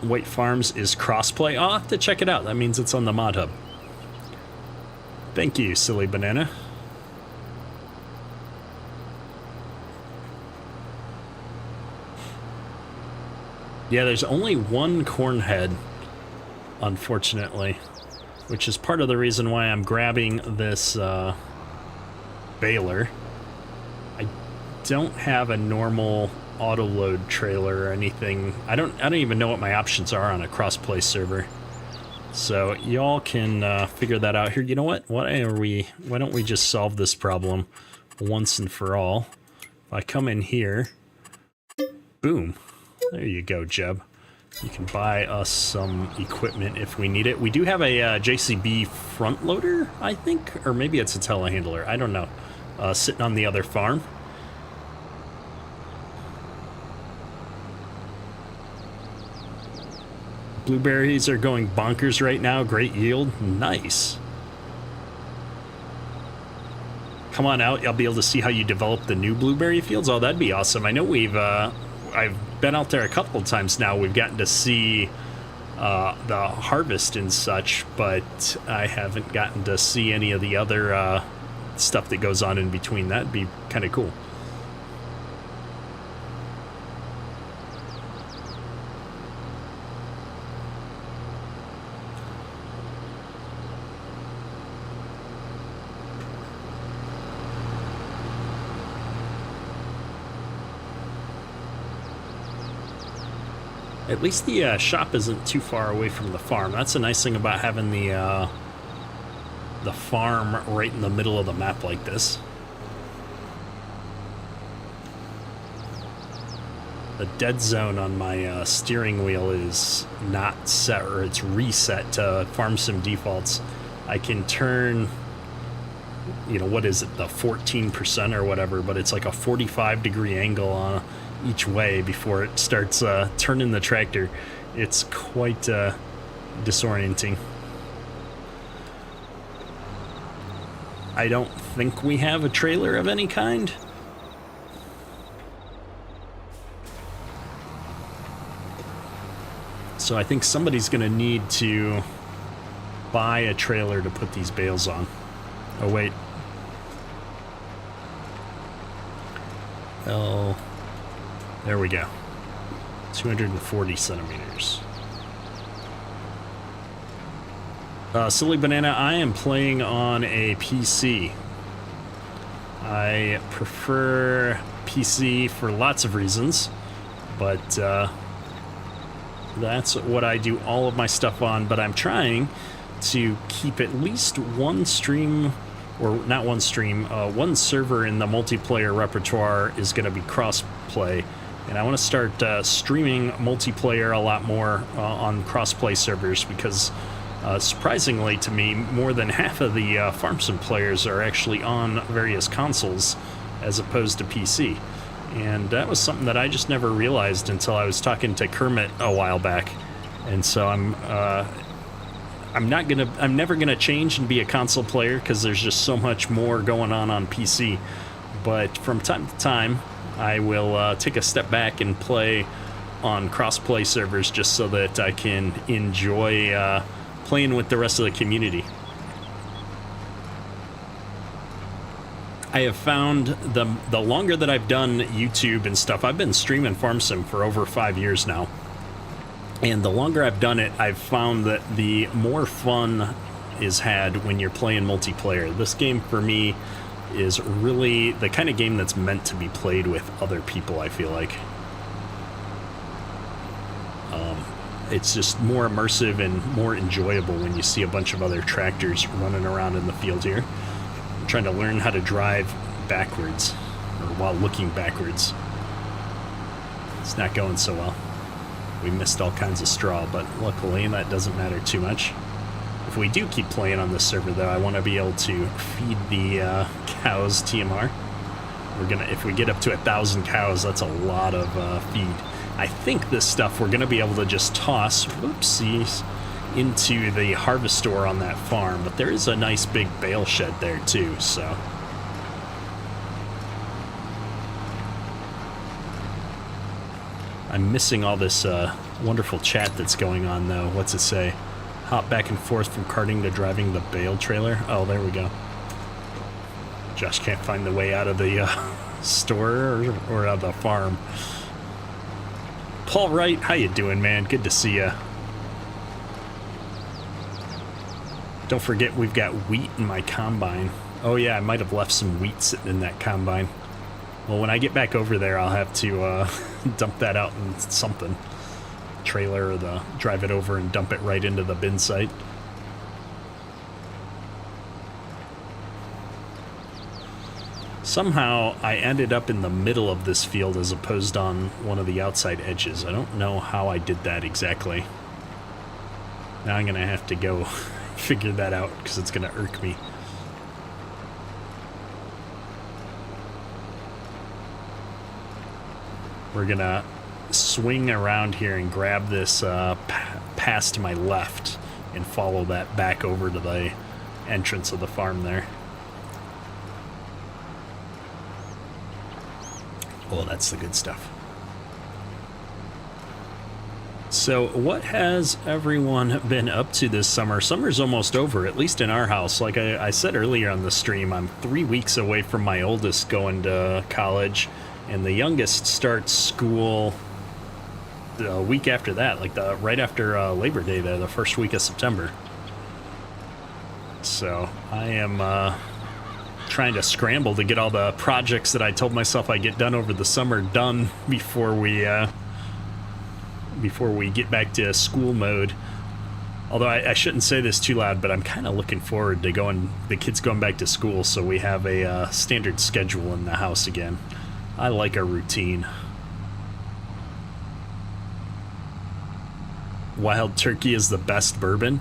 White Farms is crossplay. I'll have to check it out. That means it's on the mod hub. Thank you, silly banana. Yeah, there's only one corn head, unfortunately, which is part of the reason why I'm grabbing this baler. I don't have a normal auto load trailer or anything. I don't even know what my options are on a cross-play server. So y'all can figure that out here. You know what? Why don't we just solve this problem once and for all? If I come in here, boom. There you go, Jeb. You can buy us some equipment if we need it. We do have a JCB front loader, I think, or maybe it's a telehandler. I don't know. Sitting on the other farm. Blueberries are going bonkers right now. Great yield. Nice. Come on out. I'll be able to see how you develop the new blueberry fields. Oh, that'd be awesome. I know I've been out there a couple of times now. We've gotten to see the harvest and such, but I haven't gotten to see any of the other stuff that goes on in between. That'd be kind of cool. At least the shop isn't too far away from the farm. That's a nice thing about having the farm right in the middle of the map like this. The dead zone on my steering wheel is not set, or it's reset to farm sim defaults. I can turn, you know, what is it, the 14% or whatever, but it's like a 45-degree angle on each way before it starts turning the tractor. It's quite disorienting. I don't think we have a trailer of any kind. So I think somebody's going to need to buy a trailer to put these bales on. Oh, wait. Oh, there we go. 240 centimeters. Silly Banana, I am playing on a PC. I prefer PC for lots of reasons, but that's what I do all of my stuff on. But I'm trying to keep at least one stream, or not one stream, one server in the multiplayer repertoire is going to be cross-play. And I want to start streaming multiplayer a lot more on cross-play servers, because surprisingly to me, more than half of the Farm Sim players are actually on various consoles as opposed to PC. And that was something that I just never realized until I was talking to Kermit a while back. And so I'm never gonna change and be a console player, because there's just so much more going on PC. But from time to time, I will take a step back and play on cross-play servers, just so that I can enjoy playing with the rest of the community. I have found the longer that I've done YouTube and stuff, I've been streaming Farm Sim for over 5 years now. And the longer I've done it, I've found that the more fun is had when you're playing multiplayer. This game for me is really the kind of game that's meant to be played with other people, I feel like. It's just more immersive and more enjoyable when you see a bunch of other tractors running around in the field here. I'm trying to learn how to drive backwards, or while looking backwards. It's not going so well. We missed all kinds of straw, but luckily that doesn't matter too much. If we do keep playing on this server, though, I want to be able to feed the cows TMR. If we get up to 1,000 cows, that's a lot of feed. I think this stuff we're gonna be able to just toss, whoopsies, into the harvest store on that farm, but there is a nice big bale shed there too, so. I'm missing all this wonderful chat that's going on, though. What's it say? Hop back and forth from carting to driving the bale trailer. Oh, there we go. Josh can't find the way out of the store or out of the farm. Paul Wright, how you doing, man? Good to see ya. Don't forget we've got wheat in my combine. Oh yeah, I might have left some wheat sitting in that combine. Well, when I get back over there, I'll have to dump that out in something. Trailer, or drive it over and dump it right into the bin site. Somehow I ended up in the middle of this field as opposed on one of the outside edges. I don't know how I did that exactly. Now I'm gonna have to go figure that out, because it's gonna irk me. We're gonna swing around here and grab this pass to my left and follow that back over to the entrance of the farm there. Oh, that's the good stuff. So what has everyone been up to this summer? Summer's almost over, at least in our house. Like I said earlier on the stream, I'm 3 weeks away from my oldest going to college, and the youngest starts school the week after that, like right after Labor Day, the first week of September. So I am trying to scramble to get all the projects that I told myself I'd get done over the summer done before we before we get back to school mode. Although I shouldn't say this too loud, but I'm kind of looking forward to the kids going back to school, so we have a standard schedule in the house again. I like our routine. Wild Turkey is the best bourbon.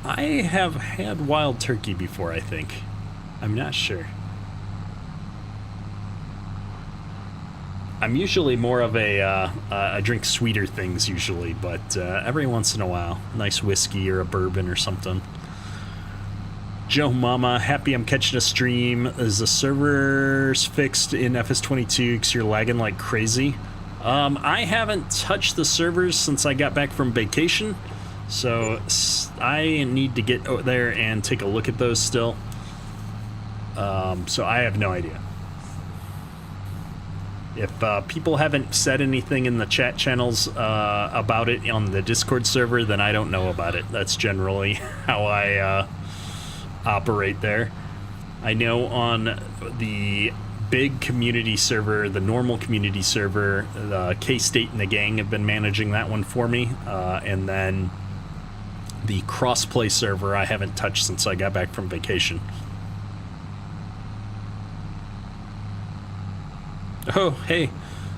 I have had Wild Turkey before, I think. I'm not sure. I'm usually more of I drink sweeter things usually, but every once in a while, nice whiskey or a bourbon or something. Joe Mama, happy I'm catching a stream. Is the servers fixed in FS22 because you're lagging like crazy? I haven't touched the servers since I got back from vacation, so I need to get over there and take a look at those still. So I have no idea. If people haven't said anything in the chat channels about it on the Discord server, then I don't know about it. That's generally how I operate there. I know on the big community server, the normal community server, the K-State and the gang have been managing that one for me. And then the crossplay server I haven't touched since I got back from vacation. Oh, hey,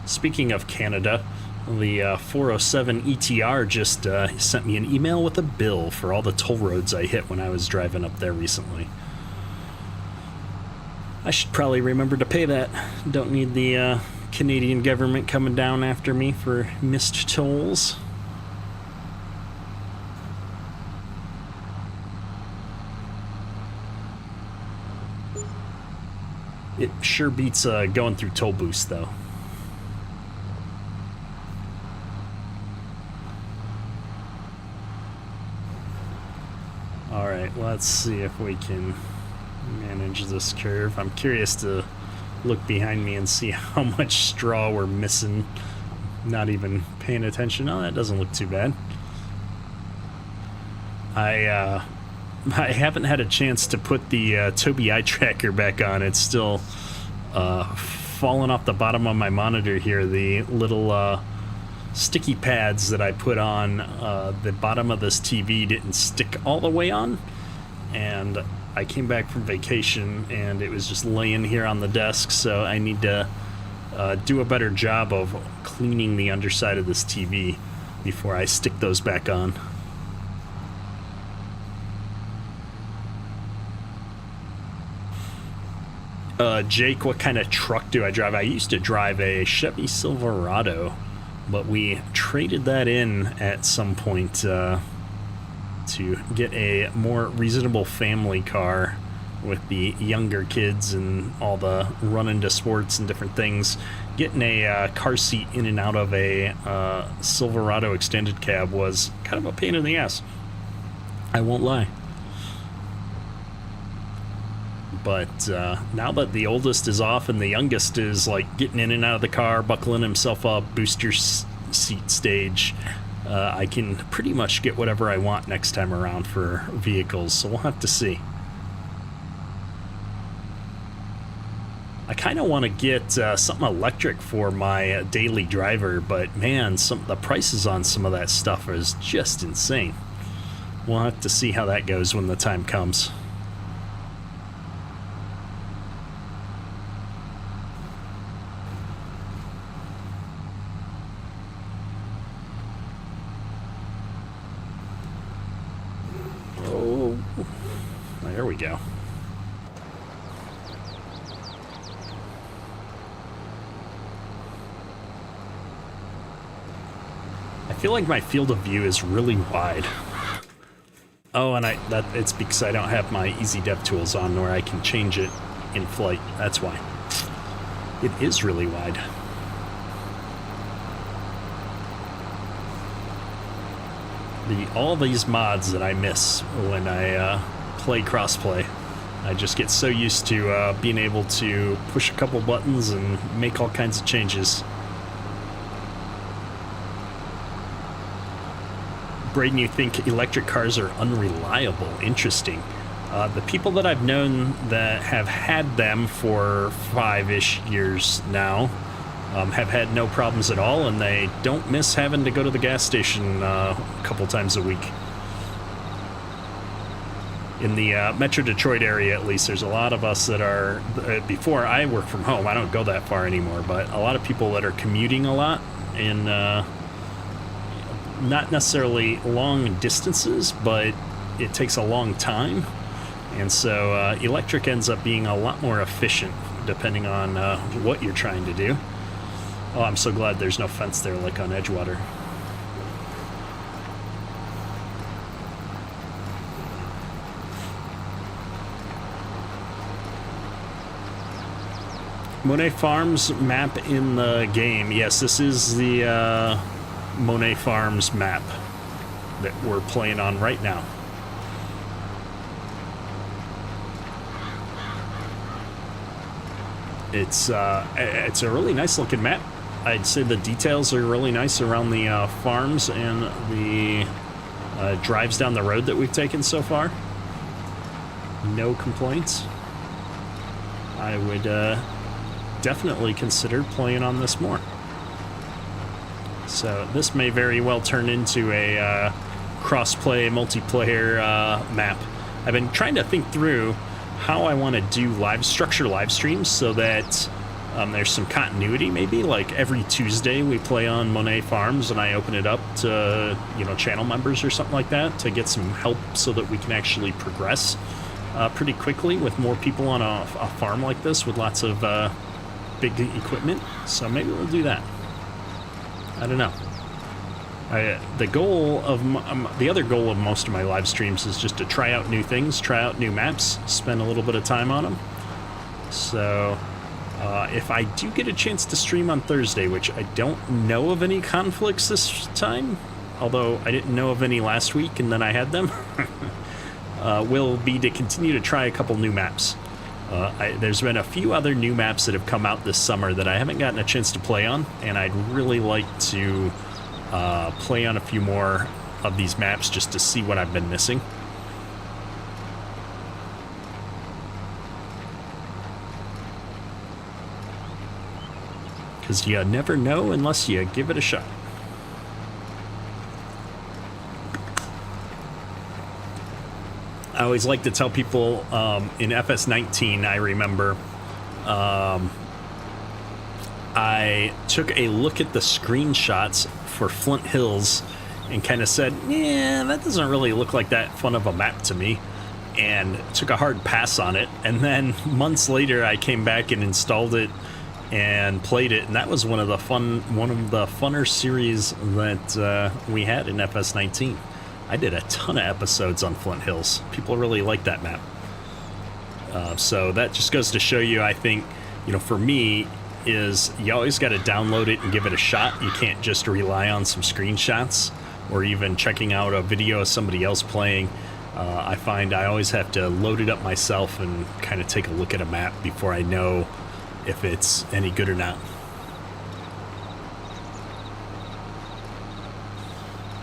speaking of Canada, the 407 ETR just sent me an email with a bill for all the toll roads I hit when I was driving up there recently. I should probably remember to pay that. Don't need the Canadian government coming down after me for missed tolls. It sure beats going through toll booths, though. Alright, let's see if we can manage this curve. I'm curious to look behind me and see how much straw we're missing. Not even paying attention. Oh, that doesn't look too bad. I haven't had a chance to put the Tobii eye tracker back on. It's still falling off the bottom of my monitor here. The little sticky pads that I put on the bottom of this TV didn't stick all the way on. And I came back from vacation and it was just laying here on the desk, so I need to do a better job of cleaning the underside of this TV before I stick those back on. Jake, what kind of truck do I drive? I used to drive a Chevy Silverado, but we traded that in at some point to get a more reasonable family car with the younger kids and all the running to sports and different things. Getting a car seat in and out of a Silverado extended cab was kind of a pain in the ass. I won't lie. But now that the oldest is off and the youngest is like getting in and out of the car, buckling himself up, booster seat stage, I can pretty much get whatever I want next time around for vehicles, so we'll have to see. I kind of want to get something electric for my daily driver, but man, the prices on some of that stuff is just insane. We'll have to see how that goes when the time comes. There we go. I feel like my field of view is really wide. Oh, and it's because I don't have my Easy Dev tools on where I can change it in flight. That's why. It is really wide. All these mods that I miss when I play crossplay. I just get so used to being able to push a couple buttons and make all kinds of changes. Braden, you think electric cars are unreliable? Interesting. The people that I've known that have had them for 5-ish years now have had no problems at all, and they don't miss having to go to the gas station a couple times a week. In the Metro Detroit area, at least, there's a lot of us that are, before I work from home, I don't go that far anymore, but a lot of people that are commuting a lot in not necessarily long distances, but it takes a long time. And so electric ends up being a lot more efficient depending on what you're trying to do. Oh, I'm so glad there's no fence there like on Edgewater. Monet Farms map in the game. Yes, this is the Monet Farms map that we're playing on right now. It's a really nice looking map. I'd say the details are really nice around the farms and the drives down the road that we've taken so far. No complaints. I would definitely consider playing on this more. So this may very well turn into a cross-play, multiplayer map. I've been trying to think through how I want to do structure live streams so that there's some continuity, maybe like every Tuesday we play on Monet Farms and I open it up to, you know, channel members or something like that to get some help so that we can actually progress pretty quickly with more people on a farm like this with lots of big equipment. So maybe we'll do that. I don't know. The other goal of most of my live streams is just to try out new things, try out new maps, spend a little bit of time on them. So if I do get a chance to stream on Thursday, which I don't know of any conflicts this time, although I didn't know of any last week and then I had them, will be to continue to try a couple new maps. There's been a few other new maps that have come out this summer that I haven't gotten a chance to play on, and I'd really like to play on a few more of these maps just to see what I've been missing. Because you never know unless you give it a shot. I always like to tell people in FS19, I remember I took a look at the screenshots for Flint Hills and kind of said, yeah, that doesn't really look like that fun of a map to me, and took a hard pass on it. And then months later, I came back and installed it and played it, and that was one of the funner series that we had in FS19. I did a ton of episodes on Flint Hills. People really like that map. So that just goes to show you, I think, you know, for me, is you always got to download it and give it a shot. You can't just rely on some screenshots or even checking out a video of somebody else playing. I find I always have to load it up myself and kind of take a look at a map before I know if it's any good or not.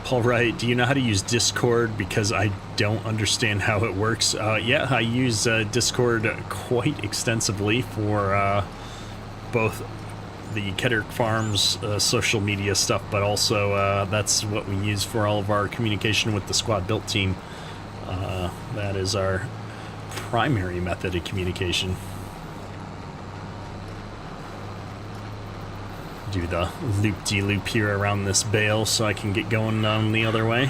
Paul Wright, do you know how to use Discord? Because I don't understand how it works. Yeah, I use Discord quite extensively for both the Kedrick Farms social media stuff, but also that's what we use for all of our communication with the Squad Built team. That is our primary method of communication. Do the loop-de-loop here around this bale so I can get going down the other way.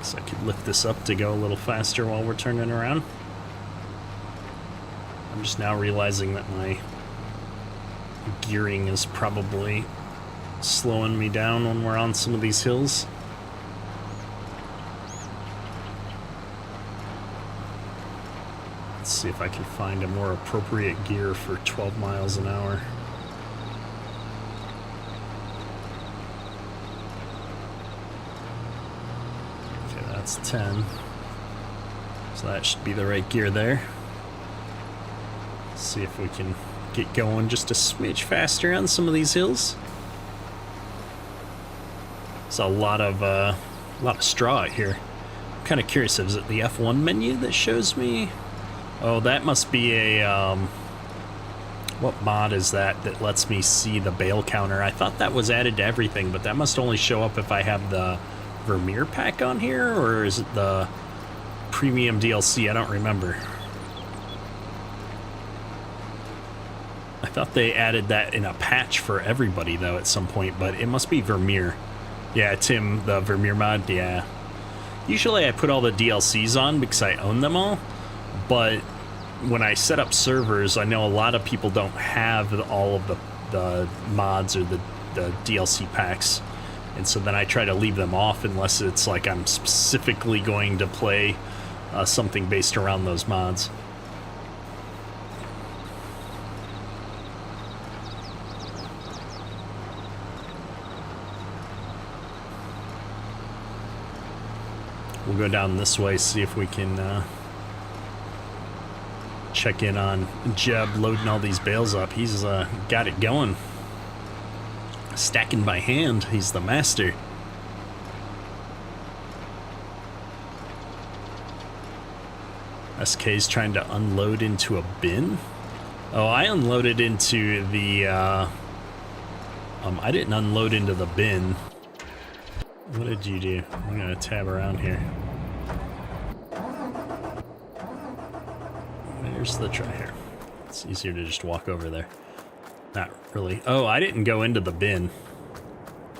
So I could lift this up to go a little faster while we're turning around. I'm just now realizing that my gearing is probably slowing me down when we're on some of these hills. Let's see if I can find a more appropriate gear for 12 miles an hour. Okay, that's 10. So that should be the right gear there. Let's see if we can get going just a smidge faster on some of these hills. There's a lot of straw out here. I'm kind of curious, is it the F1 menu that shows me? Oh, that must be a What mod is that lets me see the bale counter? I thought that was added to everything, but that must only show up if I have the Vermeer pack on here, or is it the premium DLC? I don't remember. I thought they added that in a patch for everybody, though, at some point, but it must be Vermeer. Yeah, Tim, the Vermeer mod, yeah. Usually I put all the DLCs on because I own them all, but when I set up servers, I know a lot of people don't have all of the mods or the DLC packs, and so then I try to leave them off unless it's like I'm specifically going to play something based around those mods. We'll go down this way, see if we can check in on Jeb loading all these bales up. He's got it going. Stacking by hand. He's the master. SK's trying to unload into a bin. Oh, I unloaded into the... I didn't unload into the bin. What did you do? I'm gonna tab around here. Where's the try here? It's easier to just walk over there. Not really. Oh, I didn't go into the bin.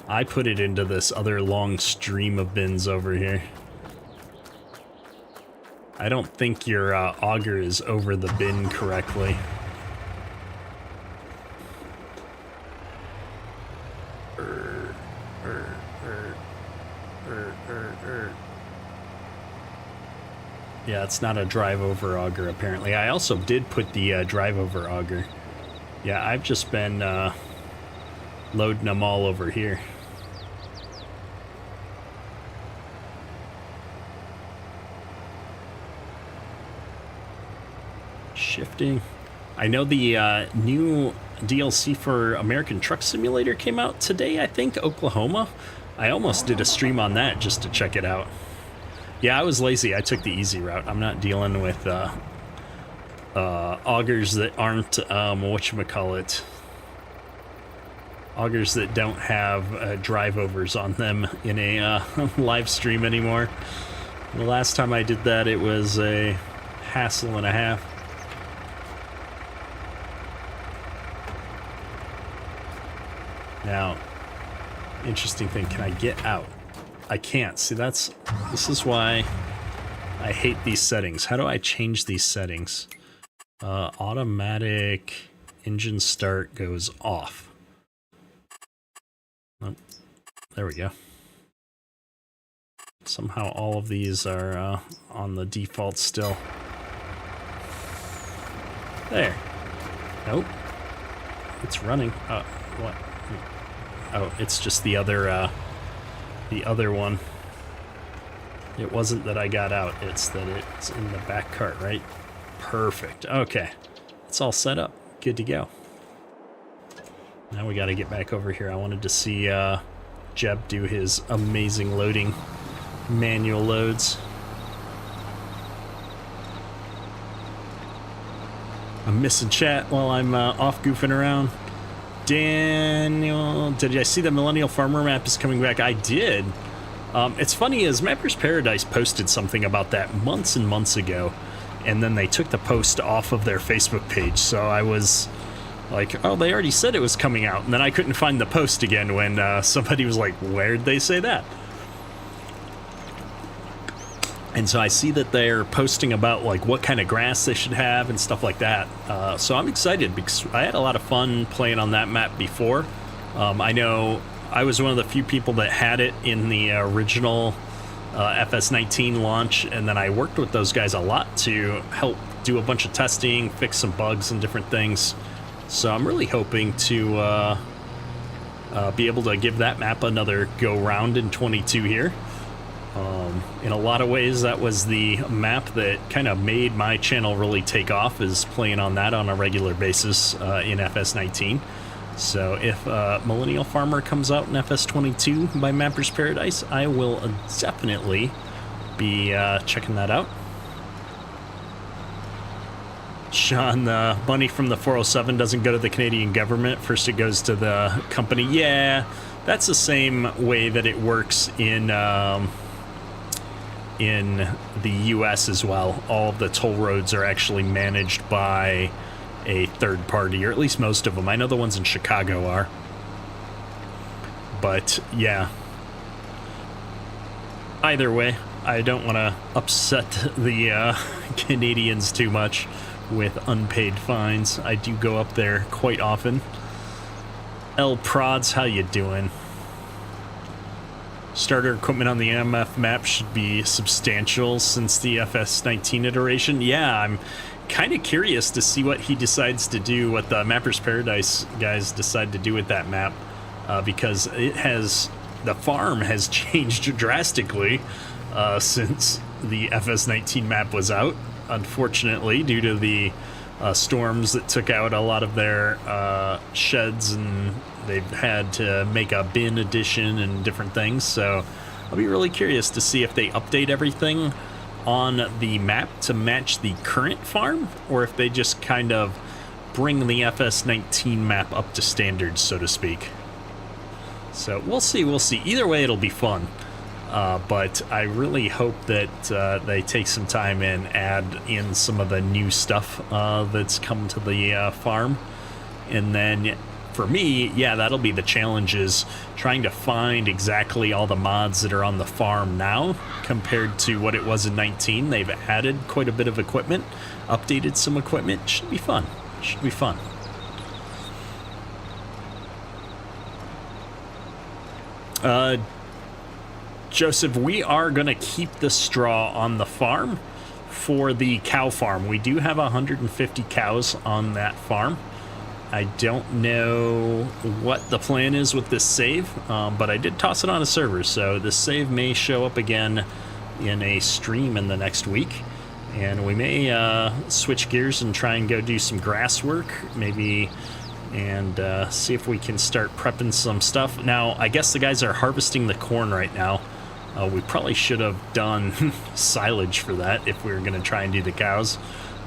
I put it into this other long stream of bins over here. I don't think your auger is over the bin correctly. Yeah, it's not a drive-over auger, apparently. I also did put the drive-over auger. Yeah, I've just been loading them all over here. Shifting. I know the new DLC for American Truck Simulator came out today, I think, Oklahoma. I almost did a stream on that just to check it out. Yeah, I was lazy. I took the easy route. I'm not dealing with augers that aren't, whatchamacallit, augers that don't have drive-overs on them in a live stream anymore. The last time I did that, it was a hassle and a half. Now, interesting thing, can I get out? I can't. See, this is why I hate these settings. How do I change these settings? Automatic engine start goes off. Oh, there we go. Somehow all of these are on the default still. There. Nope. It's running. What? Oh, it's just the other one. It wasn't that I got out, it's that it's in the back cart, right? Perfect. Okay. It's all set up. Good to go. Now we gotta get back over here. I wanted to see Jeb do his amazing loading manual loads. I'm missing chat while I'm off goofing around. Daniel, did I see the Millennial Farmer map is coming back? I did. It's funny, as Mapper's Paradise posted something about that months and months ago, and then they took the post off of their Facebook page, so I was like, oh, they already said it was coming out, and then I couldn't find the post again when somebody was like, where'd they say that? And so I see that they're posting about like what kind of grass they should have and stuff like that. So I'm excited because I had a lot of fun playing on that map before. I know I was one of the few people that had it in the original FS19 launch, and then I worked with those guys a lot to help do a bunch of testing, fix some bugs and different things. So I'm really hoping to be able to give that map another go round in 22 here. In a lot of ways, that was the map that kind of made my channel really take off, is playing on that on a regular basis in FS19. So if Millennial Farmer comes out in FS22 by Mapper's Paradise, I will definitely be checking that out. Sean, the money from the 407 doesn't go to the Canadian government. First it goes to the company. Yeah, that's the same way that it works in the U.S. as well. All of the toll roads are actually managed by a third party, or at least most of them. I know the ones in Chicago are. But, yeah. Either way, I don't want to upset the Canadians too much with unpaid fines. I do go up there quite often. El Prods, how you doing? Starter equipment on the MF map should be substantial since the FS19 iteration. Yeah, I'm kind of curious to see what he decides to do, what the Mapper's Paradise guys decide to do with that map, because the farm has changed drastically since the FS19 map was out. Unfortunately, due to the storms that took out a lot of their sheds, and they've had to make a bin edition and different things. So I'll be really curious to see if they update everything on the map to match the current farm, or if they just kind of bring the FS19 map up to standards, so to speak. So we'll see. Either way, it'll be fun. But I really hope that they take some time and add in some of the new stuff that's come to the farm. And then for me, yeah, that'll be the challenge, is trying to find exactly all the mods that are on the farm now compared to what it was in 19. They've added quite a bit of equipment, updated some equipment. Should be fun. Joseph, we are going to keep the straw on the farm for the cow farm. We do have 150 cows on that farm. I don't know what the plan is with this save, but I did toss it on a server, so this save may show up again in a stream in the next week. And we may switch gears and try and go do some grass work, maybe, and see if we can start prepping some stuff. Now, I guess the guys are harvesting the corn right now. We probably should have done silage for that if we were going to try and do the cows.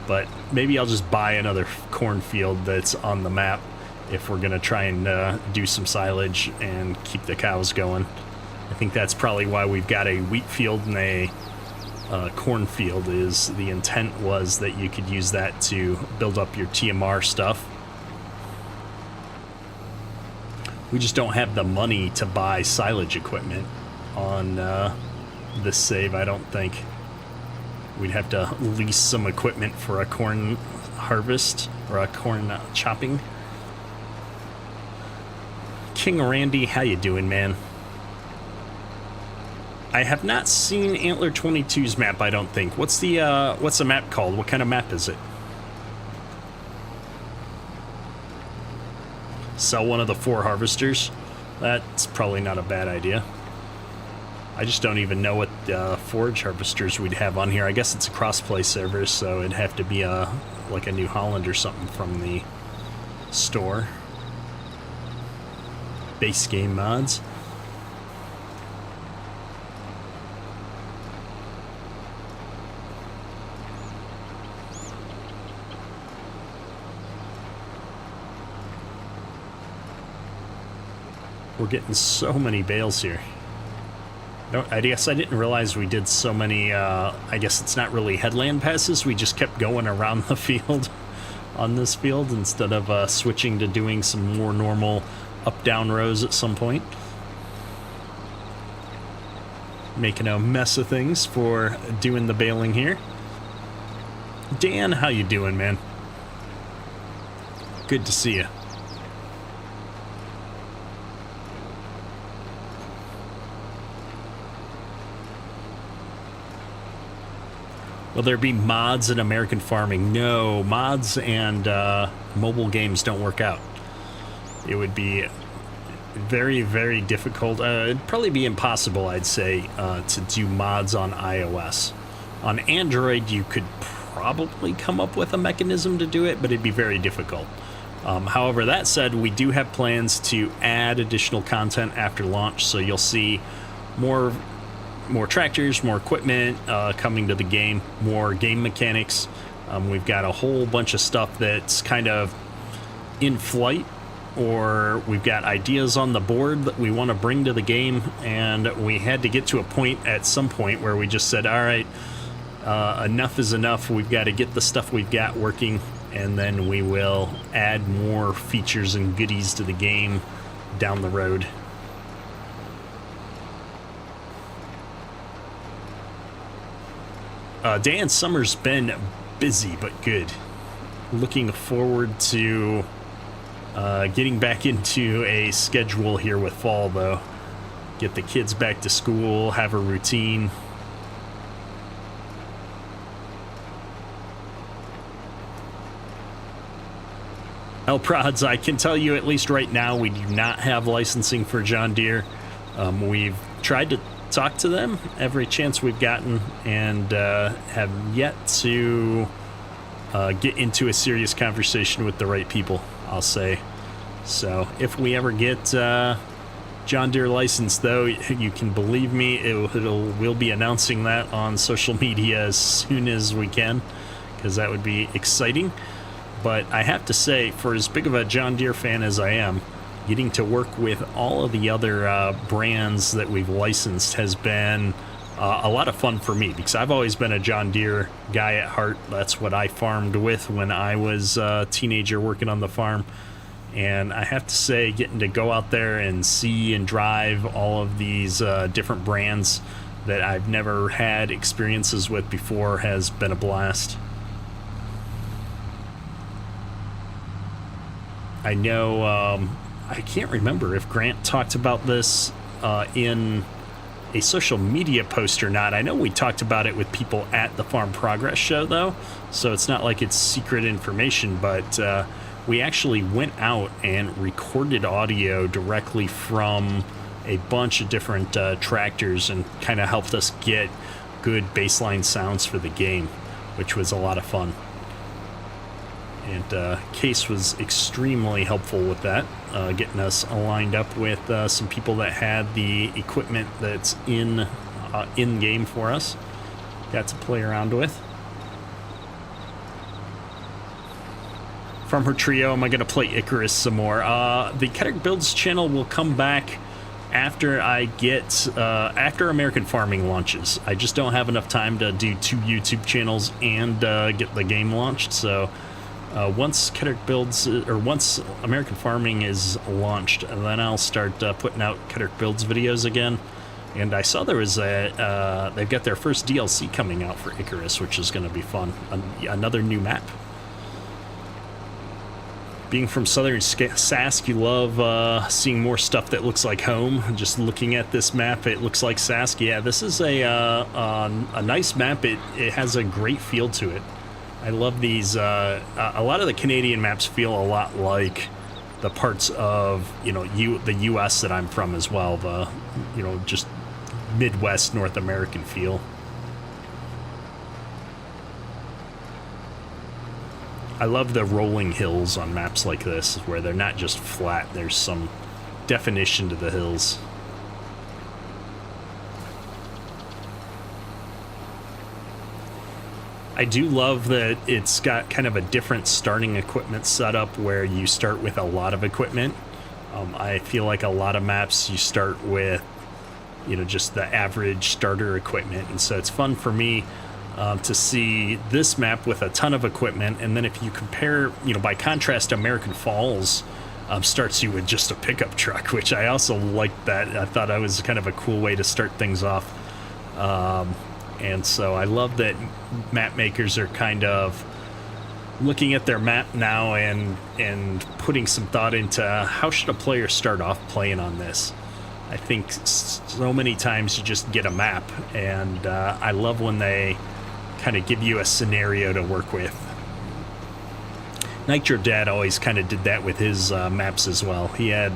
But maybe I'll just buy another cornfield that's on the map if we're going to try and do some silage and keep the cows going. I think that's probably why we've got a wheat field and a cornfield. Is the intent was that you could use that to build up your TMR stuff. We just don't have the money to buy silage equipment on this save, I don't think. We'd have to lease some equipment for a corn harvest or a corn chopping. King Randy, how you doing, man? I have not seen Antler 22's map, I don't think. What's the map called? What kind of map is it? Sell one of the 4 harvesters? That's probably not a bad idea. I just don't even know what forage harvesters we'd have on here. I guess it's a cross-play server, so it'd have to be like a New Holland or something from the store. Base game mods. We're getting so many bales here. I guess I didn't realize we did so many, I guess it's not really headland passes. We just kept going around the field on this field instead of switching to doing some more normal up-down rows at some point. Making a mess of things for doing the baling here. Dan, how you doing, man? Good to see you. Will there be mods in American farming? No, mods and mobile games don't work out. It would be very, very difficult. It'd probably be impossible, I'd say, to do mods on iOS. On Android, you could probably come up with a mechanism to do it, but it'd be very difficult. However, that said, we do have plans to add additional content after launch, so you'll see more tractors, more equipment coming to the game, more game mechanics, We've got a whole bunch of stuff that's kind of in flight, or we've got ideas on the board that we want to bring to the game, and we had to get to a point at some point where we just said, all right, enough is enough. We've got to get the stuff we've got working, and then we will add more features and goodies to the game down the road. Day and summer's been busy but good. Looking forward to getting back into a schedule here with fall, though. Get the kids back to school, have a routine. Prods, I can tell you at least right now we do not have licensing for John Deere. We've tried to talk to them every chance we've gotten, and have yet to get into a serious conversation with the right people, I'll say. So if we ever get John Deere licensed, though, you can believe me, we'll be announcing that on social media as soon as we can, because that would be exciting. But I have to say, for as big of a John Deere fan as I am, getting to work with all of the other brands that we've licensed has been a lot of fun for me, because I've always been a John Deere guy at heart. That's what I farmed with when I was a teenager working on the farm. And I have to say, getting to go out there and see and drive all of these different brands that I've never had experiences with before has been a blast. I know, I can't remember if Grant talked about this in a social media post or not. I know we talked about it with people at the Farm Progress show, though, so it's not like it's secret information, but we actually went out and recorded audio directly from a bunch of different tractors, and kind of helped us get good baseline sounds for the game, which was a lot of fun. And Case was extremely helpful with that, getting us lined up with some people that had the equipment that's in game for us. Got to play around with. From her trio, am I going to play Icarus some more? The Ketrick Builds channel will come back after I get after American Farming launches. I just don't have enough time to do 2 YouTube channels and get the game launched, so once Ketrick Builds, or once American Farming is launched, then I'll start putting out Ketrick Builds videos again. And I saw there was they've got their first DLC coming out for Icarus, which is going to be fun. Another new map. Being from Southern Sask, you love seeing more stuff that looks like home. Just looking at this map, it looks like Sask. Yeah, this is a nice map. It has a great feel to it. I love these. A lot of the Canadian maps feel a lot like the parts of the U.S. that I'm from as well. The just Midwest North American feel. I love the rolling hills on maps like this, where they're not just flat. There's some definition to the hills. I do love that it's got kind of a different starting equipment setup, where you start with a lot of equipment. I feel like a lot of maps you start with, just the average starter equipment, and so it's fun for me to see this map with a ton of equipment. And then if you compare, by contrast, American Falls starts you with just a pickup truck, which I also liked that. I thought that was kind of a cool way to start things off. And so I love that map makers are kind of looking at their map now and putting some thought into how should a player start off playing on this. I think so many times you just get a map, and I love when they kind of give you a scenario to work with. Nitro Dad always kind of did that with his maps as well. He had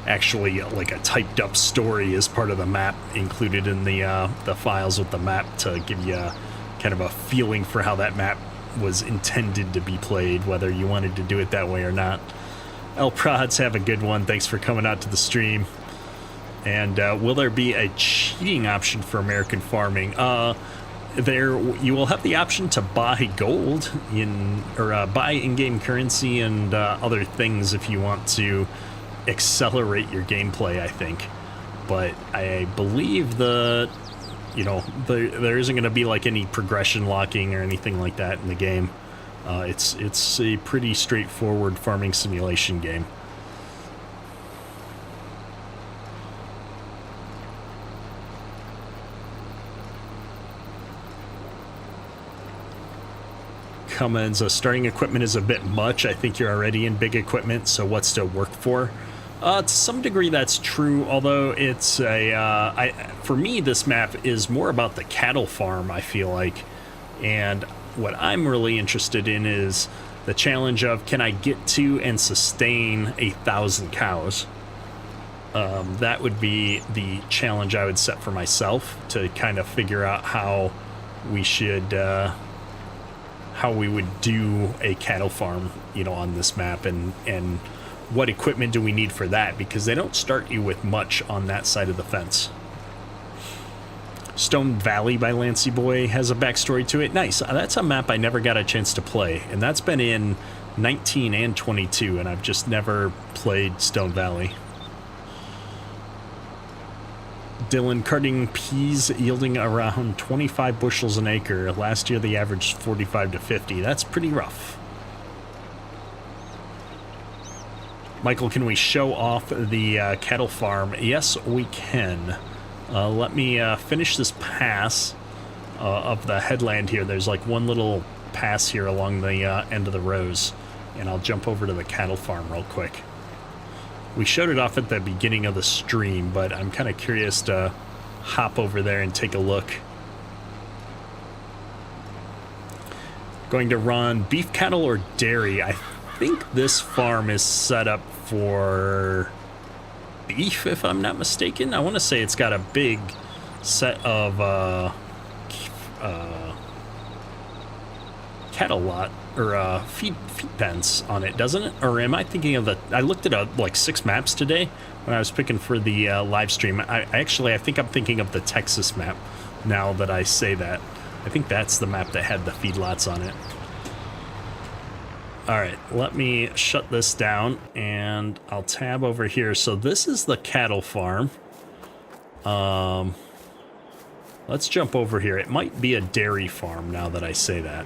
actually like a typed up story as part of the map included in the files with the map, to give you kind of a feeling for how that map was intended to be played, whether you wanted to do it that way or not. Prods, have a good one. Thanks for coming out to the stream. And will there be a cheating option for American Farming? there you will have the option to buy gold or buy in-game currency and other things if you want to accelerate your gameplay, I think. But I believe there isn't going to be like any progression locking or anything like that in the game. It's a pretty straightforward farming simulation game. Comments, starting equipment is a bit much. I think you're already in big equipment, so what's to work for? To some degree that's true, although it's for me this map is more about the cattle farm, I feel like. And what I'm really interested in is the challenge of, can I get to and sustain 1,000 cows? That would be the challenge I would set for myself, to kind of figure out how we would do a cattle farm, on this map, and what equipment do we need for that, because they don't start you with much on that side of the fence. Stone Valley by Lancy Boy has a backstory to it. Nice. That's a map I never got a chance to play, and that's been in 19 and 22, and I've just never played Stone Valley. Dylan, carting peas yielding around 25 bushels an acre. Last year they averaged 45 to 50. That's pretty rough. Michael, can we show off the cattle farm? Yes, we can. Let me finish this pass of the headland here. There's like one little pass here along the end of the rows, and I'll jump over to the cattle farm real quick. We showed it off at the beginning of the stream, but I'm kind of curious to hop over there and take a look. Going to run beef cattle or dairy. I think this farm is set up for beef, if I'm not mistaken. I want to say it's got a big set of cattle lot or feed pens on it, doesn't it? Or am I thinking of I looked at like 6 maps today when I was picking for the live stream. I think I'm thinking of the Texas map now that I say that. I think that's the map that had the feedlots on it. All right, let me shut this down and I'll tab over here. So this is the cattle farm. Let's jump over here. It might be a dairy farm now that I say that.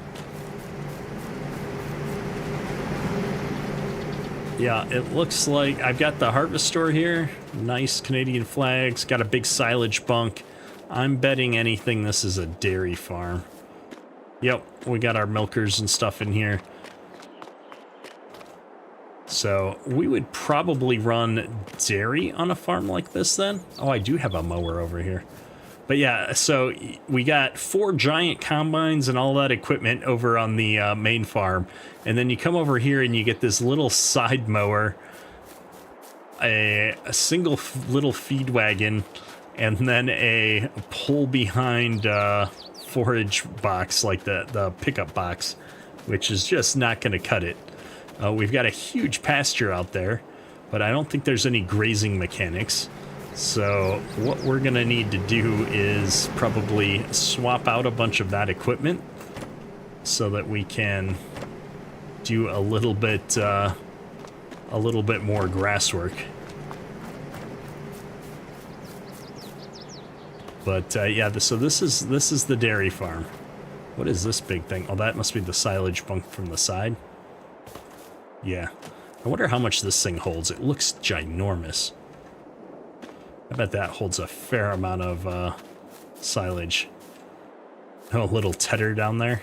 Yeah, it looks like I've got the harvest store here. Nice Canadian flags. Got a big silage bunk. I'm betting anything this is a dairy farm. Yep, we got our milkers and stuff in here. So we would probably run dairy on a farm like this then. Oh, I do have a mower over here. But yeah, so we got 4 giant combines and all that equipment over on the main farm. And then you come over here and you get this little side mower, a single little feed wagon, and then a pull behind forage box, like the pickup box, which is just not going to cut it. We've got a huge pasture out there, but I don't think there's any grazing mechanics. So what we're going to need to do is probably swap out a bunch of that equipment so that we can do a little bit more grass work. But yeah, so this is the dairy farm. What is this big thing? Oh, that must be the silage bunk from the side. Yeah. I wonder how much this thing holds. It looks ginormous. I bet that holds a fair amount of silage. Oh, a little tedder down there.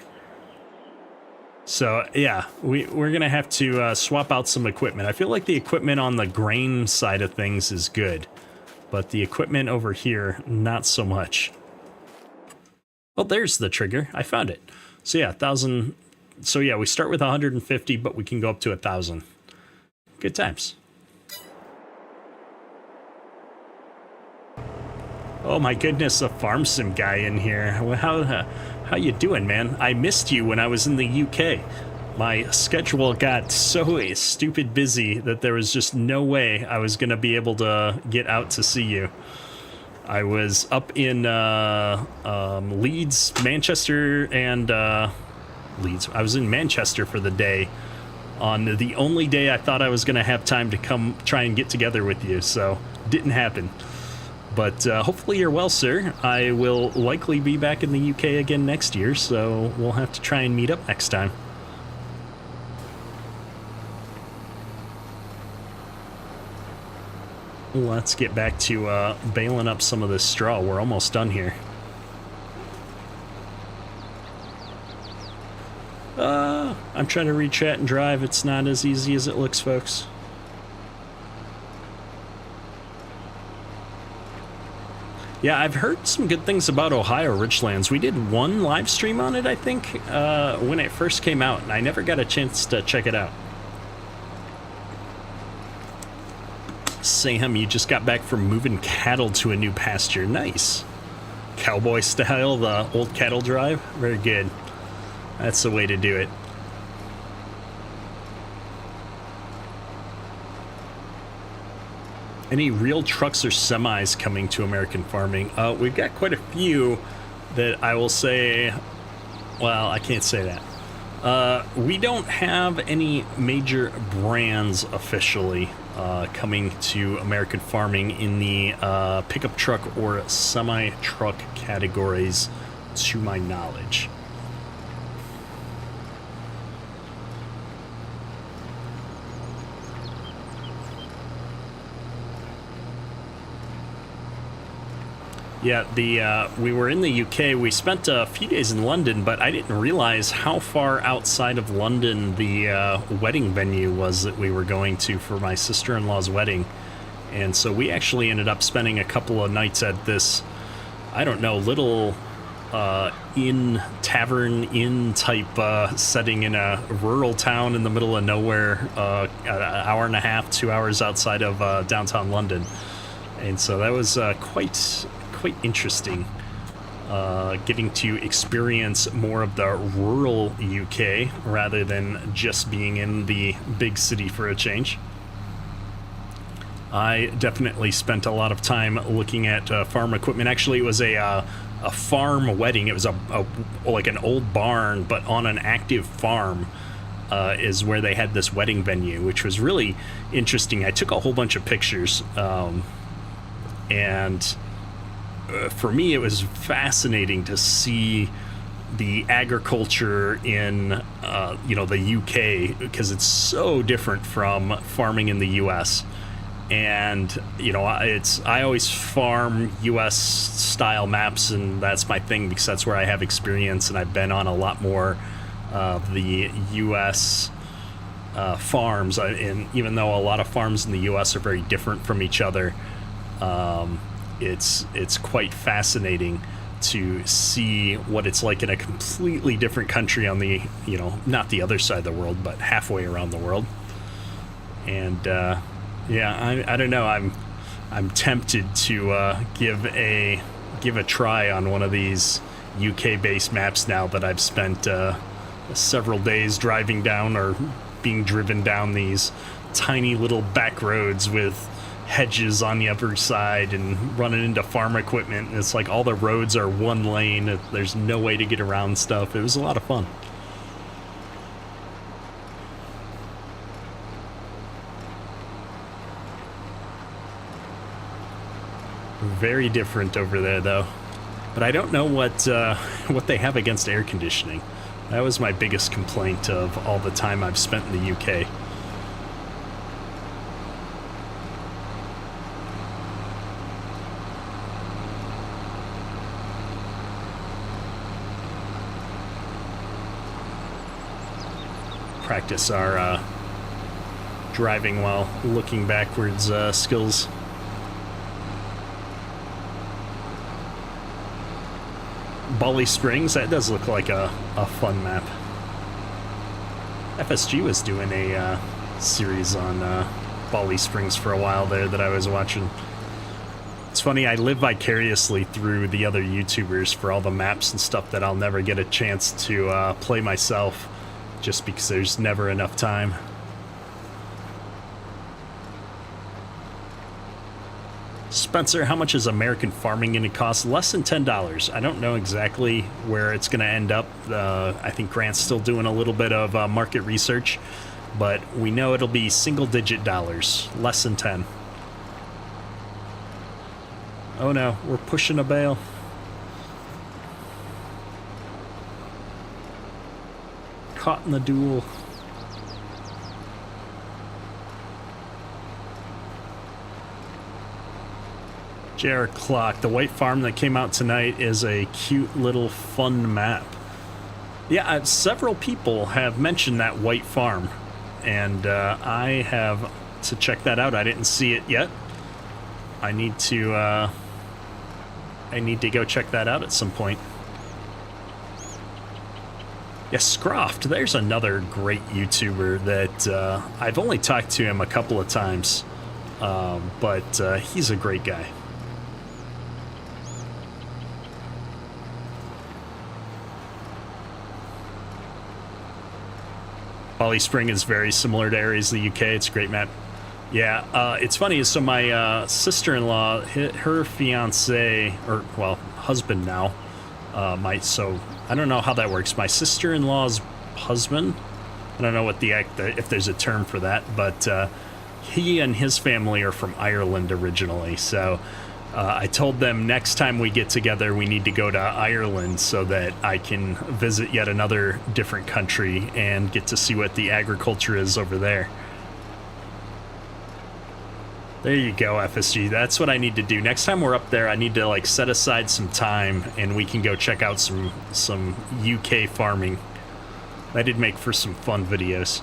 So, yeah, we're going to have to swap out some equipment. I feel like the equipment on the grain side of things is good, but the equipment over here, not so much. Well, there's the trigger. I found it. So, yeah, 1,000. So, yeah, we start with 150, but we can go up to 1,000. Good times. Oh my goodness, a farm sim guy in here. Well, how you doing, man? I missed you when I was in the UK. My schedule got so stupid busy that there was just no way I was going to be able to get out to see you. I was up in Leeds, Manchester, and Leeds. I was in Manchester for the day on the only day I thought I was going to have time to come try and get together with you, so didn't happen. But hopefully you're well, sir. I will likely be back in the UK again next year, so we'll have to try and meet up next time. Let's get back to baling up some of this straw. We're almost done here. I'm trying to re-chat and drive. It's not as easy as it looks, folks. Yeah, I've heard some good things about Ohio Richlands. We did one live stream on it, I think, when it first came out, and I never got a chance to check it out. Sam, you just got back from moving cattle to a new pasture. Nice. Cowboy style, the old cattle drive. Very good. That's the way to do it. Any real trucks or semis coming to American farming? We've got quite a few that I will say, well, I can't say that. We don't have any major brands officially coming to American farming in the pickup truck or semi-truck categories to my knowledge. Yeah, we were in the UK. We spent a few days in London, but I didn't realize how far outside of London the wedding venue was that we were going to for my sister-in-law's wedding. And so we actually ended up spending a couple of nights at this, I don't know, little tavern type setting in a rural town in the middle of nowhere, an hour and a half, 2 hours outside of downtown London. And so that was quite interesting, getting to experience more of the rural UK rather than just being in the big city for a change. I definitely spent a lot of time looking at farm equipment. Actually, it was a farm wedding. It was like an old barn, but on an active farm is where they had this wedding venue, which was really interesting. I took a whole bunch of pictures, and for me, it was fascinating to see the agriculture in, the UK, because it's so different from farming in the US. And, I always farm US style maps, and that's my thing because that's where I have experience, and I've been on a lot more of the US farms. And even though a lot of farms in the US are very different from each other, it's quite fascinating to see what it's like in a completely different country on the, not the other side of the world, but halfway around the world. And I don't know. I'm tempted to give a try on one of these UK-based maps now that I've spent several days driving down or being driven down these tiny little back roads with hedges on the other side and running into farm equipment, and it's like all the roads are one lane. There's no way to get around stuff. It was a lot of fun. Very different over there, though. But I don't know what they have against air conditioning. That was my biggest complaint of all the time I've spent in the UK. Practice our driving while looking backwards skills. Bali Springs, that does look like a fun map. FSG was doing a series on Bali Springs for a while there that I was watching. It's funny, I live vicariously through the other YouTubers for all the maps and stuff that I'll never get a chance to play myself, just because there's never enough time. Spencer, how much is American farming going to cost? Less than $10. I don't know exactly where it's going to end up. I think Grant's still doing a little bit of market research, but we know it'll be single-digit dollars, less than 10. Oh no, we're pushing a bale. Caught in the duel. JR Clock, the white farm that came out tonight is a cute little fun map. Yeah, several people have mentioned that white farm, and I have to check that out. I didn't see it yet. I need to go check that out at some point. Yeah, Scroft, there's another great YouTuber that I've only talked to him a couple of times, but he's a great guy. Holly Spring is very similar to areas of the UK. It's a great map. Yeah, it's funny. So my sister-in-law, her fiance, or well, husband now, so I don't know how that works. My sister-in-law's husband, I don't know what if there's a term for that, but he and his family are from Ireland originally. So I told them next time we get together, we need to go to Ireland so that I can visit yet another different country and get to see what the agriculture is over there. There you go, FSG. That's what I need to do. Next time we're up there, I need to like set aside some time and we can go check out some UK farming. That did make for some fun videos.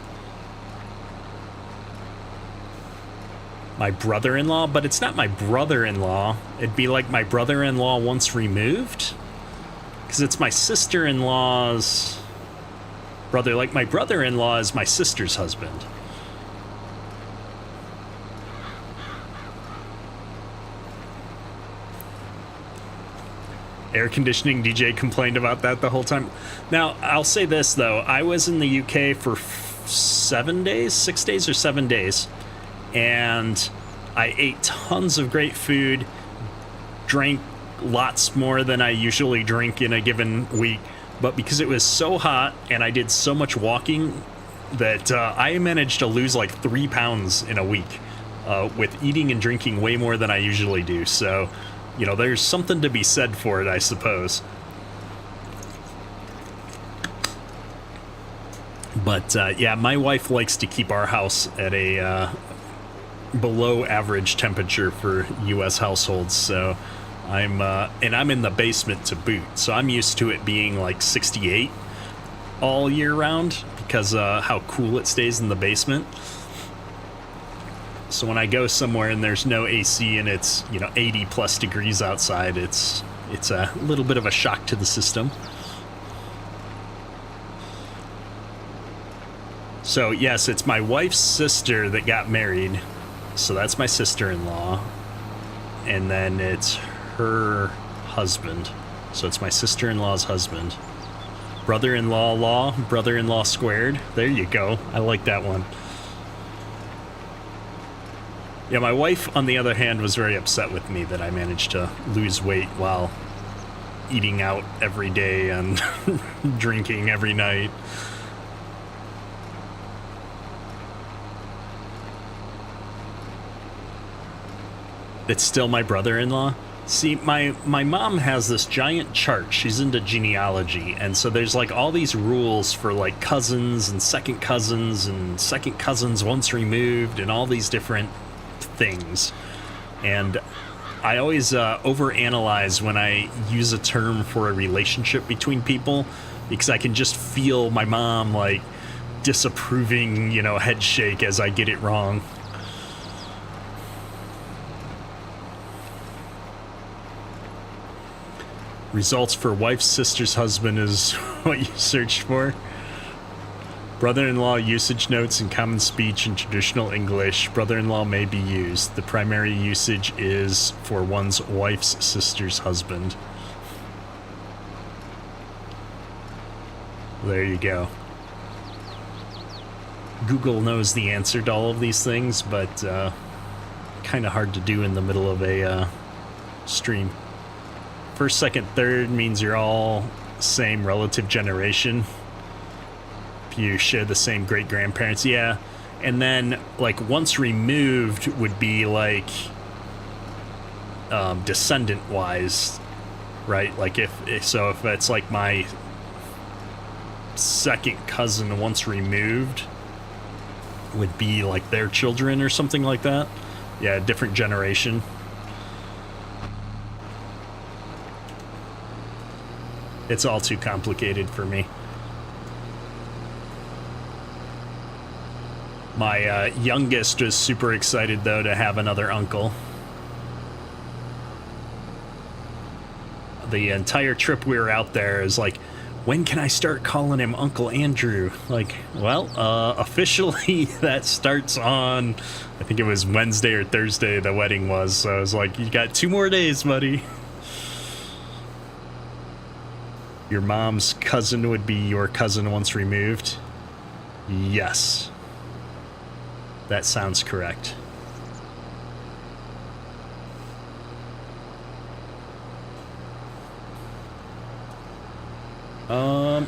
My brother-in-law, but it's not my brother-in-law. It'd be like my brother-in-law once removed, because it's my sister-in-law's brother. Like my brother-in-law is my sister's husband. Air conditioning DJ complained about that the whole time. Now, I'll say this though, I was in the UK for 6 days or 7 days. And I ate tons of great food, drank lots more than I usually drink in a given week. But because it was so hot and I did so much walking that I managed to lose like 3 pounds in a week with eating and drinking way more than I usually do. So, you know, there's something to be said for it, I suppose. But yeah, my wife likes to keep our house at a below average temperature for US households, so I'm in the basement to boot, so I'm used to it being like 68 all year round because how cool it stays in the basement. So when I go somewhere and there's no AC and it's, you know, 80 plus degrees outside, it's a little bit of a shock to the system. So yes, it's my wife's sister that got married. So that's my sister-in-law, and then it's her husband. So it's my sister-in-law's husband. Brother-in-law brother-in-law squared. There you go. I like that one. Yeah, my wife, on the other hand, was very upset with me that I managed to lose weight while eating out every day and drinking every night. It's still my brother-in-law. See, my mom has this giant chart. She's into genealogy, and so there's like all these rules for like cousins and second cousins once removed and all these different things. And I always overanalyze when I use a term for a relationship between people, because I can just feel my mom like disapproving, you know, head shake as I get it wrong. Results for wife's sister's husband is what you searched for. Brother-in-law usage notes in common speech and traditional English. Brother-in-law may be used. The primary usage is for one's wife's sister's husband. There you go. Google knows the answer to all of these things, but kind of hard to do in the middle of a stream. First, second, third means you're all same relative generation. If you share the same great-grandparents, yeah. And then, like, once removed would be, like, descendant-wise, right? Like, if it's, like, my second cousin once removed would be, like, their children or something like that. Yeah, different generation. It's all too complicated for me. My youngest was super excited, though, to have another uncle. The entire trip we were out there is like, when can I start calling him Uncle Andrew? Like, well, officially that starts on, I think it was Wednesday or Thursday the wedding was, so I was like, you got 2 more days, buddy. Your mom's cousin would be your cousin once removed? Yes. That sounds correct.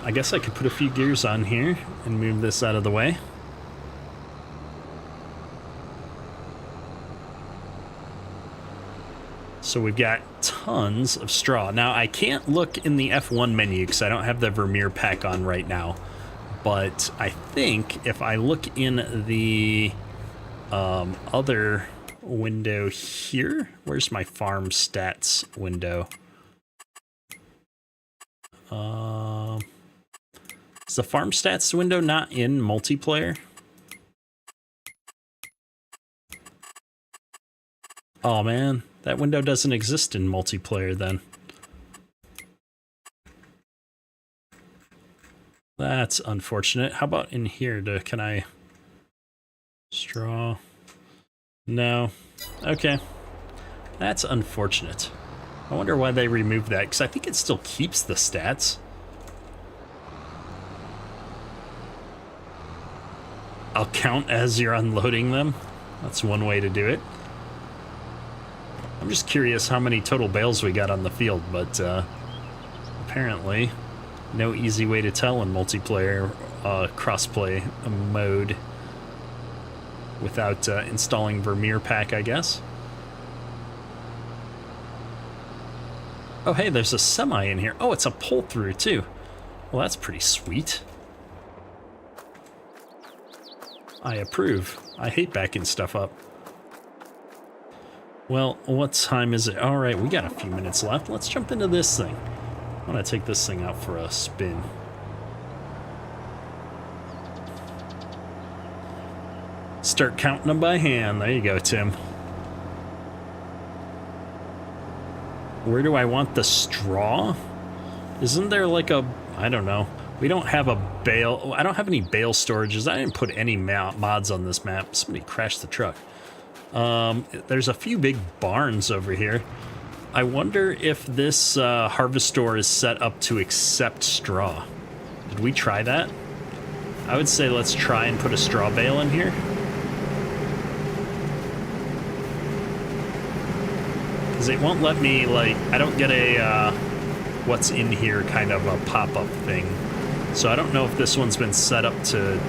I guess I could put a few gears on here and move this out of the way. So we've got tons of straw. Now, I can't look in the F1 menu because I don't have the Vermeer pack on right now. But I think if I look in the other window here, where's my farm stats window? Is the farm stats window not in multiplayer? Oh man, that window doesn't exist in multiplayer then. That's unfortunate. How about in here? Can I... Straw? No. Okay. That's unfortunate. I wonder why they removed that, because I think it still keeps the stats. I'll count as you're unloading them. That's one way to do it. I'm just curious how many total bales we got on the field, but apparently no easy way to tell in multiplayer crossplay mode without installing Vermeer pack, I guess. Oh, hey, there's a semi in here. Oh, it's a pull-through, too. Well, that's pretty sweet. I approve. I hate backing stuff up. Well, what time is it? All right, we got a few minutes left. Let's jump into this thing. I want to take this thing out for a spin. Start counting them by hand. There you go, Tim. Where do I want the straw? Isn't there like a... I don't know. We don't have a bale... I don't have any bale storages. I didn't put any mods on this map. Somebody crashed the truck. There's a few big barns over here. I wonder if this harvest store is set up to accept straw. Did we try that? I would say let's try and put a straw bale in here. Because it won't let me, like, I don't get a what's in here kind of a pop-up thing. So I don't know if this one's been set up to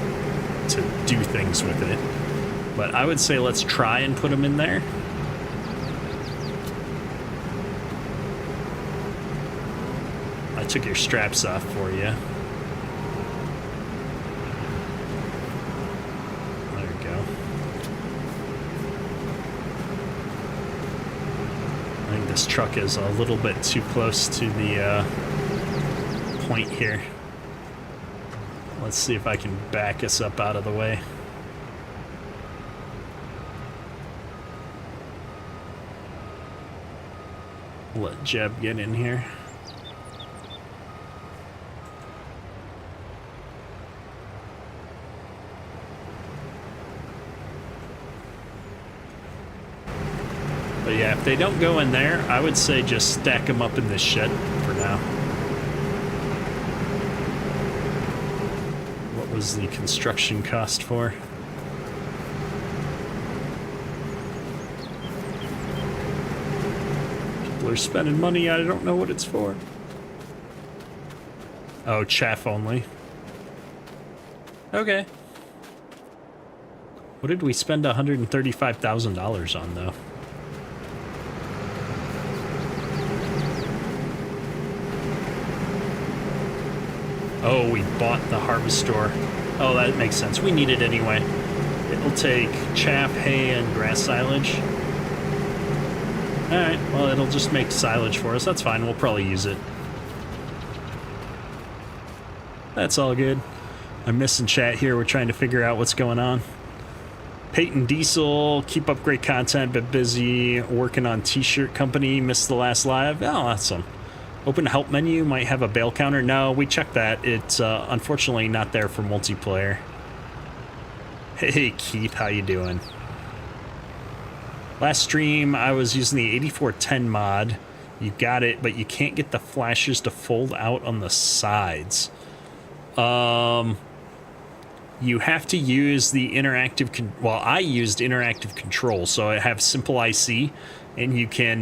do things with it. But I would say let's try and put them in there. I took your straps off for you. There we go. I think this truck is a little bit too close to the point here. Let's see if I can back us up out of the way. Let Jeb get in here. But yeah, if they don't go in there, I would say just stack them up in this shed for now. What was the construction cost for? People are spending money. I don't know what it's for. Oh, chaff only. Okay. What did we spend $135,000 on, though? Oh, we bought the harvestor. Oh, that makes sense. We need it anyway. It'll take chaff, hay, and grass silage. Alright, well, it'll just make silage for us. That's fine. We'll probably use it. That's all good. I'm missing chat here. We're trying to figure out what's going on. Peyton Diesel, keep up great content, but busy working on t-shirt company, missed the last live. Oh, awesome. Open help menu, might have a bail counter. No, we checked that. It's unfortunately not there for multiplayer. Hey Keith, how you doing? Last stream I was using the 8410 mod. You got it, but you can't get the flashes to fold out on the sides. You have to use the interactive, well, I used interactive control, so I have simple IC, and you can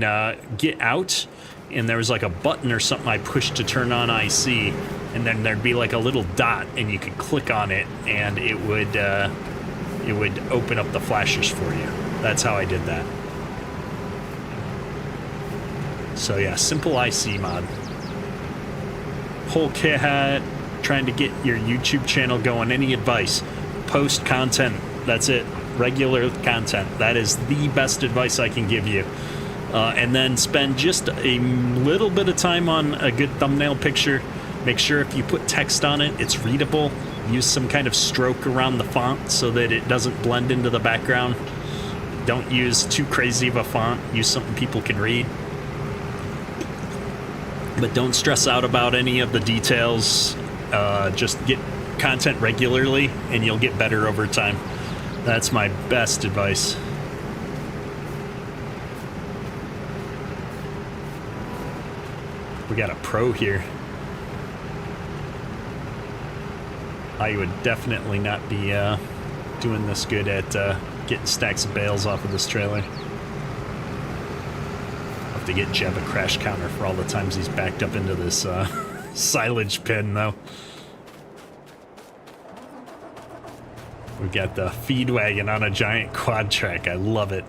get out, and there was like a button or something I pushed to turn on IC, and then there'd be like a little dot, and you could click on it, and it would open up the flashers for you. That's how I did that. So yeah, simple IC mod. Polecat, trying to get your YouTube channel going. Any advice? Post content. That's it. Regular content. That is the best advice I can give you. And then spend just a little bit of time on a good thumbnail picture. Make sure if you put text on it, it's readable. Use some kind of stroke around the font so that it doesn't blend into the background. Don't use too crazy of a font. Use something people can read. But don't stress out about any of the details. Just get content regularly and you'll get better over time. That's my best advice. We got a pro here. I would definitely not be doing this good at getting stacks of bales off of this trailer. I'll have to get Jeb a crash counter for all the times he's backed up into this silage pen, though. We've got the feed wagon on a giant quad track. I love it.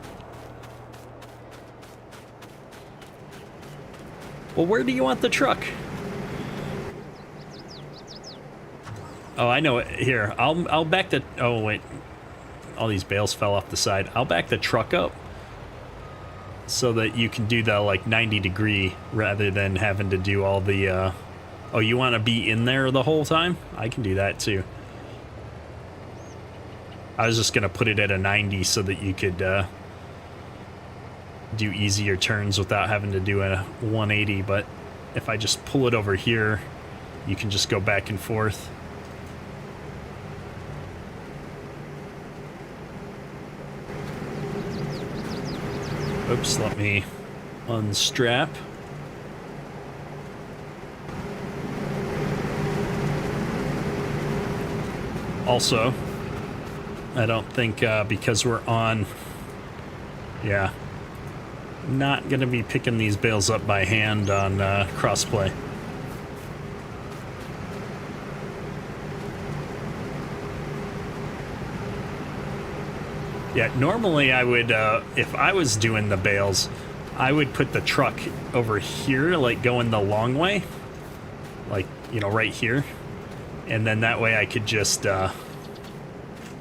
Well, where do you want the truck? Oh, I know it. Here, I'll back the... Oh, wait. All these bales fell off the side. I'll back the truck up so that you can do the, like, 90-degree rather than having to do all the... Oh, you want to be in there the whole time? I can do that, too. I was just going to put it at a 90 so that you could do easier turns without having to do a 180, but if I just pull it over here, you can just go back and forth. Oops, let me unstrap. Also, I don't think because we're on, yeah, not going to be picking these bales up by hand on crossplay. Yeah, normally I would, if I was doing the bales, I would put the truck over here, like going the long way, like, you know, right here. And then that way I could just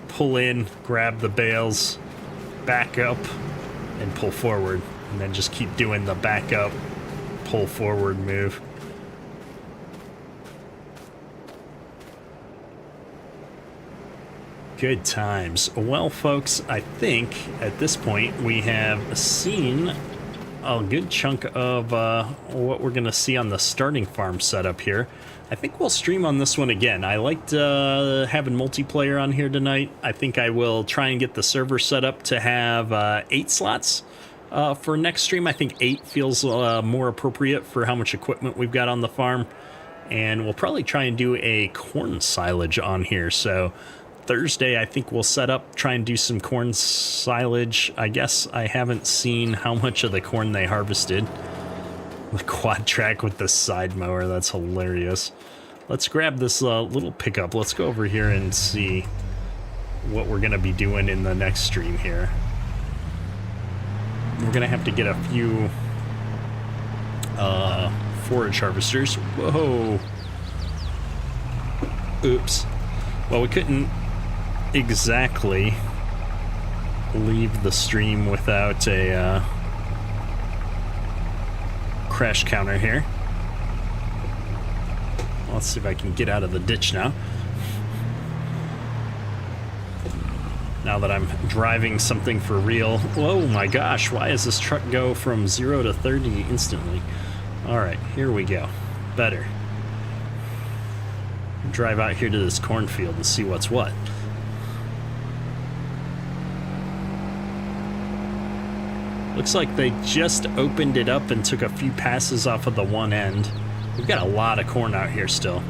pull in, grab the bales, back up, and pull forward. And then just keep doing the back up, pull forward move. Good times. Well, folks, I think at this point we have seen a good chunk of what we're going to see on the starting farm setup here. I think we'll stream on this one again. I liked having multiplayer on here tonight. I think I will try and get the server set up to have 8 slots for next stream. I think 8 feels more appropriate for how much equipment we've got on the farm. And we'll probably try and do a corn silage on here. So Thursday, I think we'll set up, try and do some corn silage. I guess I haven't seen how much of the corn they harvested. The quad track with the side mower, that's hilarious. Let's grab this little pickup. Let's go over here and see what we're gonna be doing in the next stream here. We're gonna have to get a few forage harvesters. Whoa. Oops. Well, we couldn't exactly leave the stream without a crash counter here. Let's see if I can get out of the ditch now. Now that I'm driving something for real. Oh my gosh, why does this truck go from 0 to 30 instantly? Alright, here we go. Better. Drive out here to this cornfield and see what's what. Looks like they just opened it up and took a few passes off of the one end. We've got a lot of corn out here still.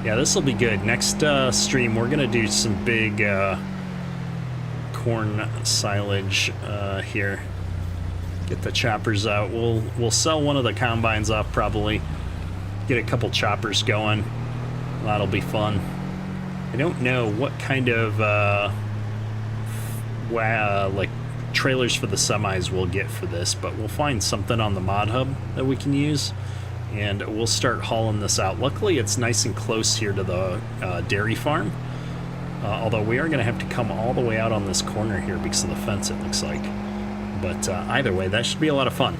Yeah, this will be good. Next stream, we're going to do some big corn silage here. Get the choppers out. We'll sell one of the combines off probably. Get a couple choppers going. That'll be fun. I don't know what kind of like trailers for the semis we'll get for this, but we'll find something on the mod hub that we can use, and we'll start hauling this out. Luckily, it's nice and close here to the dairy farm, although we are going to have to come all the way out on this corner here because of the fence, it looks like. But either way, that should be a lot of fun.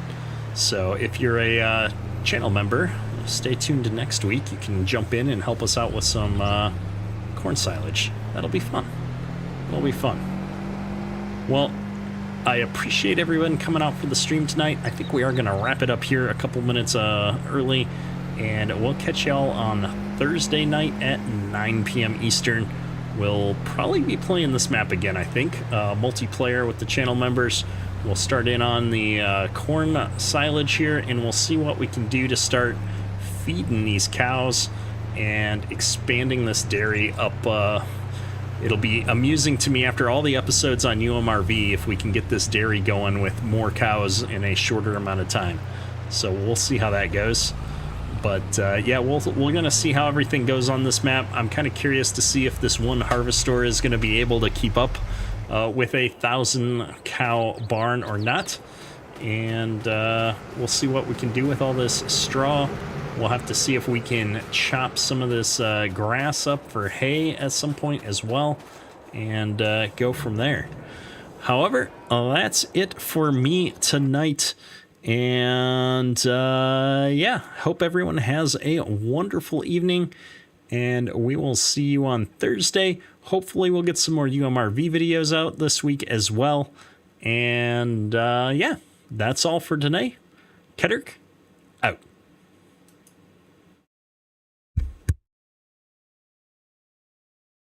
So if you're a channel member, stay tuned to next week. You can jump in and help us out with some corn silage. That'll be fun. It'll be fun. Well, I appreciate everyone coming out for the stream tonight. I think we are going to wrap it up here a couple minutes early, and we'll catch y'all on Thursday night at 9 p.m. Eastern. We'll probably be playing this map again, I think. Multiplayer with the channel members. We'll start in on the corn silage here, and we'll see what we can do to start feeding these cows and expanding this dairy up. It'll be amusing to me after all the episodes on UMRV if we can get this dairy going with more cows in a shorter amount of time. So we'll see how that goes. But yeah, we're gonna see how everything goes on this map. I'm kind of curious to see if this one harvestor is gonna be able to keep up with a 1,000 cow barn or not. And we'll see what we can do with all this straw. We'll have to see if we can chop some of this grass up for hay at some point as well, and go from there. However, that's it for me tonight. And yeah, hope everyone has a wonderful evening, and we will see you on Thursday. Hopefully we'll get some more UMRV videos out this week as well. And yeah, that's all for today. Kedrick,